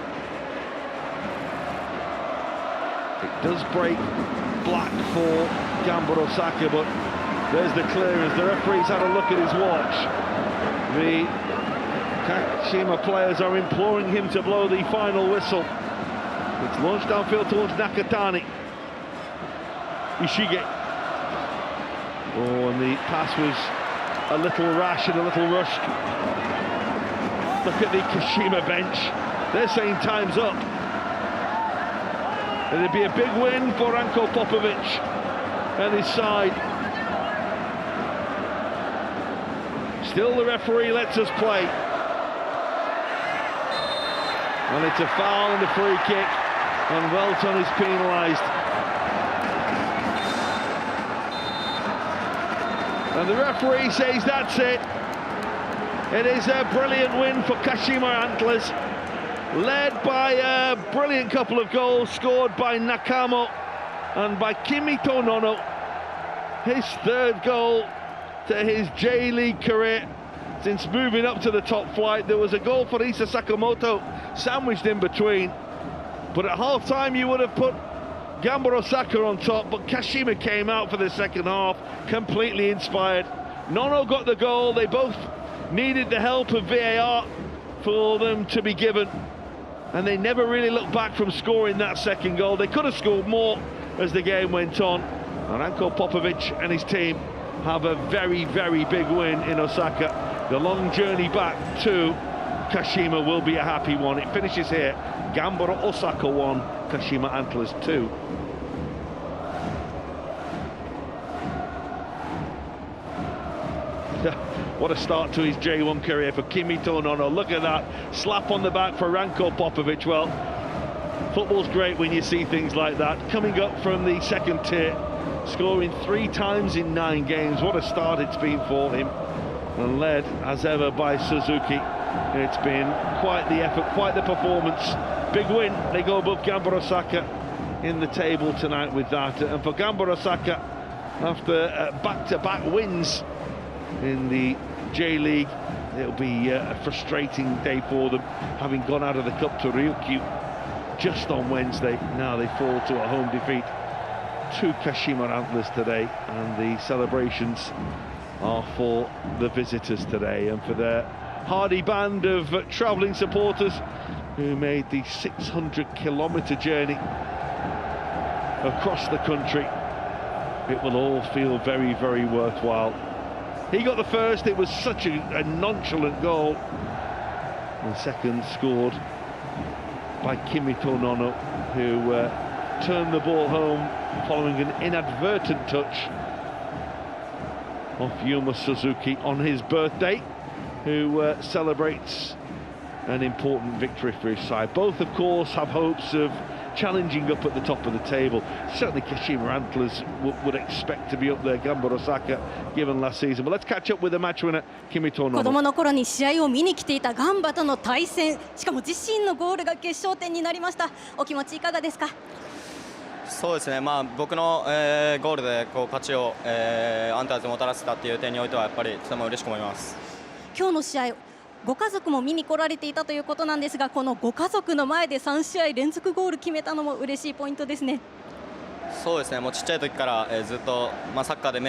It does break black for Gamba Osaka, but there's the clearance. The referee's had a look at his watch. The Kashima players are imploring him to blow the final whistle. It's launched downfield towards Nakatani. Ishige. Oh, and the pass was a little rash and a little rushed. Look at the Kashima bench. They're saying time's up. It'd be a big win for Ranko Popovic and his side. Still the referee lets us play. And it's a foul and a free kick, and Welton is penalised. And the referee says that's it. It is a brilliant win for Kashima Antlers, led by a brilliant couple of goals scored by Nakamo and by Kimito Nono. His third goal to his J-League career since moving up to the top flight. There was a goal for Isa Sakamoto sandwiched in between, but at half-time you would have put Gamba Osaka on top, but Kashima came out for the second half completely inspired. Nono got the goal. They both needed the help of VAR for them to be given, and they never really looked back from scoring that second goal. They could have scored more as the game went on. And Ranko Popovic and his team have a very, very big win in Osaka. The long journey back to Kashima will be a happy one. It finishes here. Gamba Osaka 1, Kashima Antlers 2. What a start to his J1 career for Kimito Nono. Look at that slap on the back for Ranko Popovic. Well, football's great when you see things like that. Coming up from the second tier, scoring 3 times in 9 games. What a start it's been for him. And led, as ever, by Suzuki. It's been quite the effort, quite the performance. Big win. They go above Gamba Osaka in the table tonight with that. And for Gamba Osaka, after back-to-back wins in the J-League, it'll be a frustrating day for them, having gone out of the cup to Ryukyu just on Wednesday. Now they fall to a home defeat to Kashima Antlers today, and the celebrations are for the visitors today and for their hardy band of travelling supporters who made the 600-kilometre journey across the country. It will all feel very, very worthwhile. He got the first. It was such a nonchalant goal. And second scored by Kimito Nono, who turned the ball home following an inadvertent touch off Yuma Suzuki on his birthday, who celebrates an important victory for his side. Both, of course, have hopes of challenging up at the top of the table. Certainly Kashima Antlers would expect to be up there, Gamba Osaka, given last season. But let's catch up with the match winner, Kimito Nono. 子供の頃に試合を見に来ていたガンバとの対戦、しかも自身のゴールが決勝点になりました。お気持ちいかがですか？そうですね、僕の、ゴールで勝ちを、アンターズにもたらせたっていう点においてはやっぱりとても嬉しく思います。今日の試合、ご家族も見に来られていたということなんですが、このご家族の前で3試合連続ゴール決めたのも嬉しいポイントですね。そうですね、もうちっちゃい時から、ずっと、サッカーで目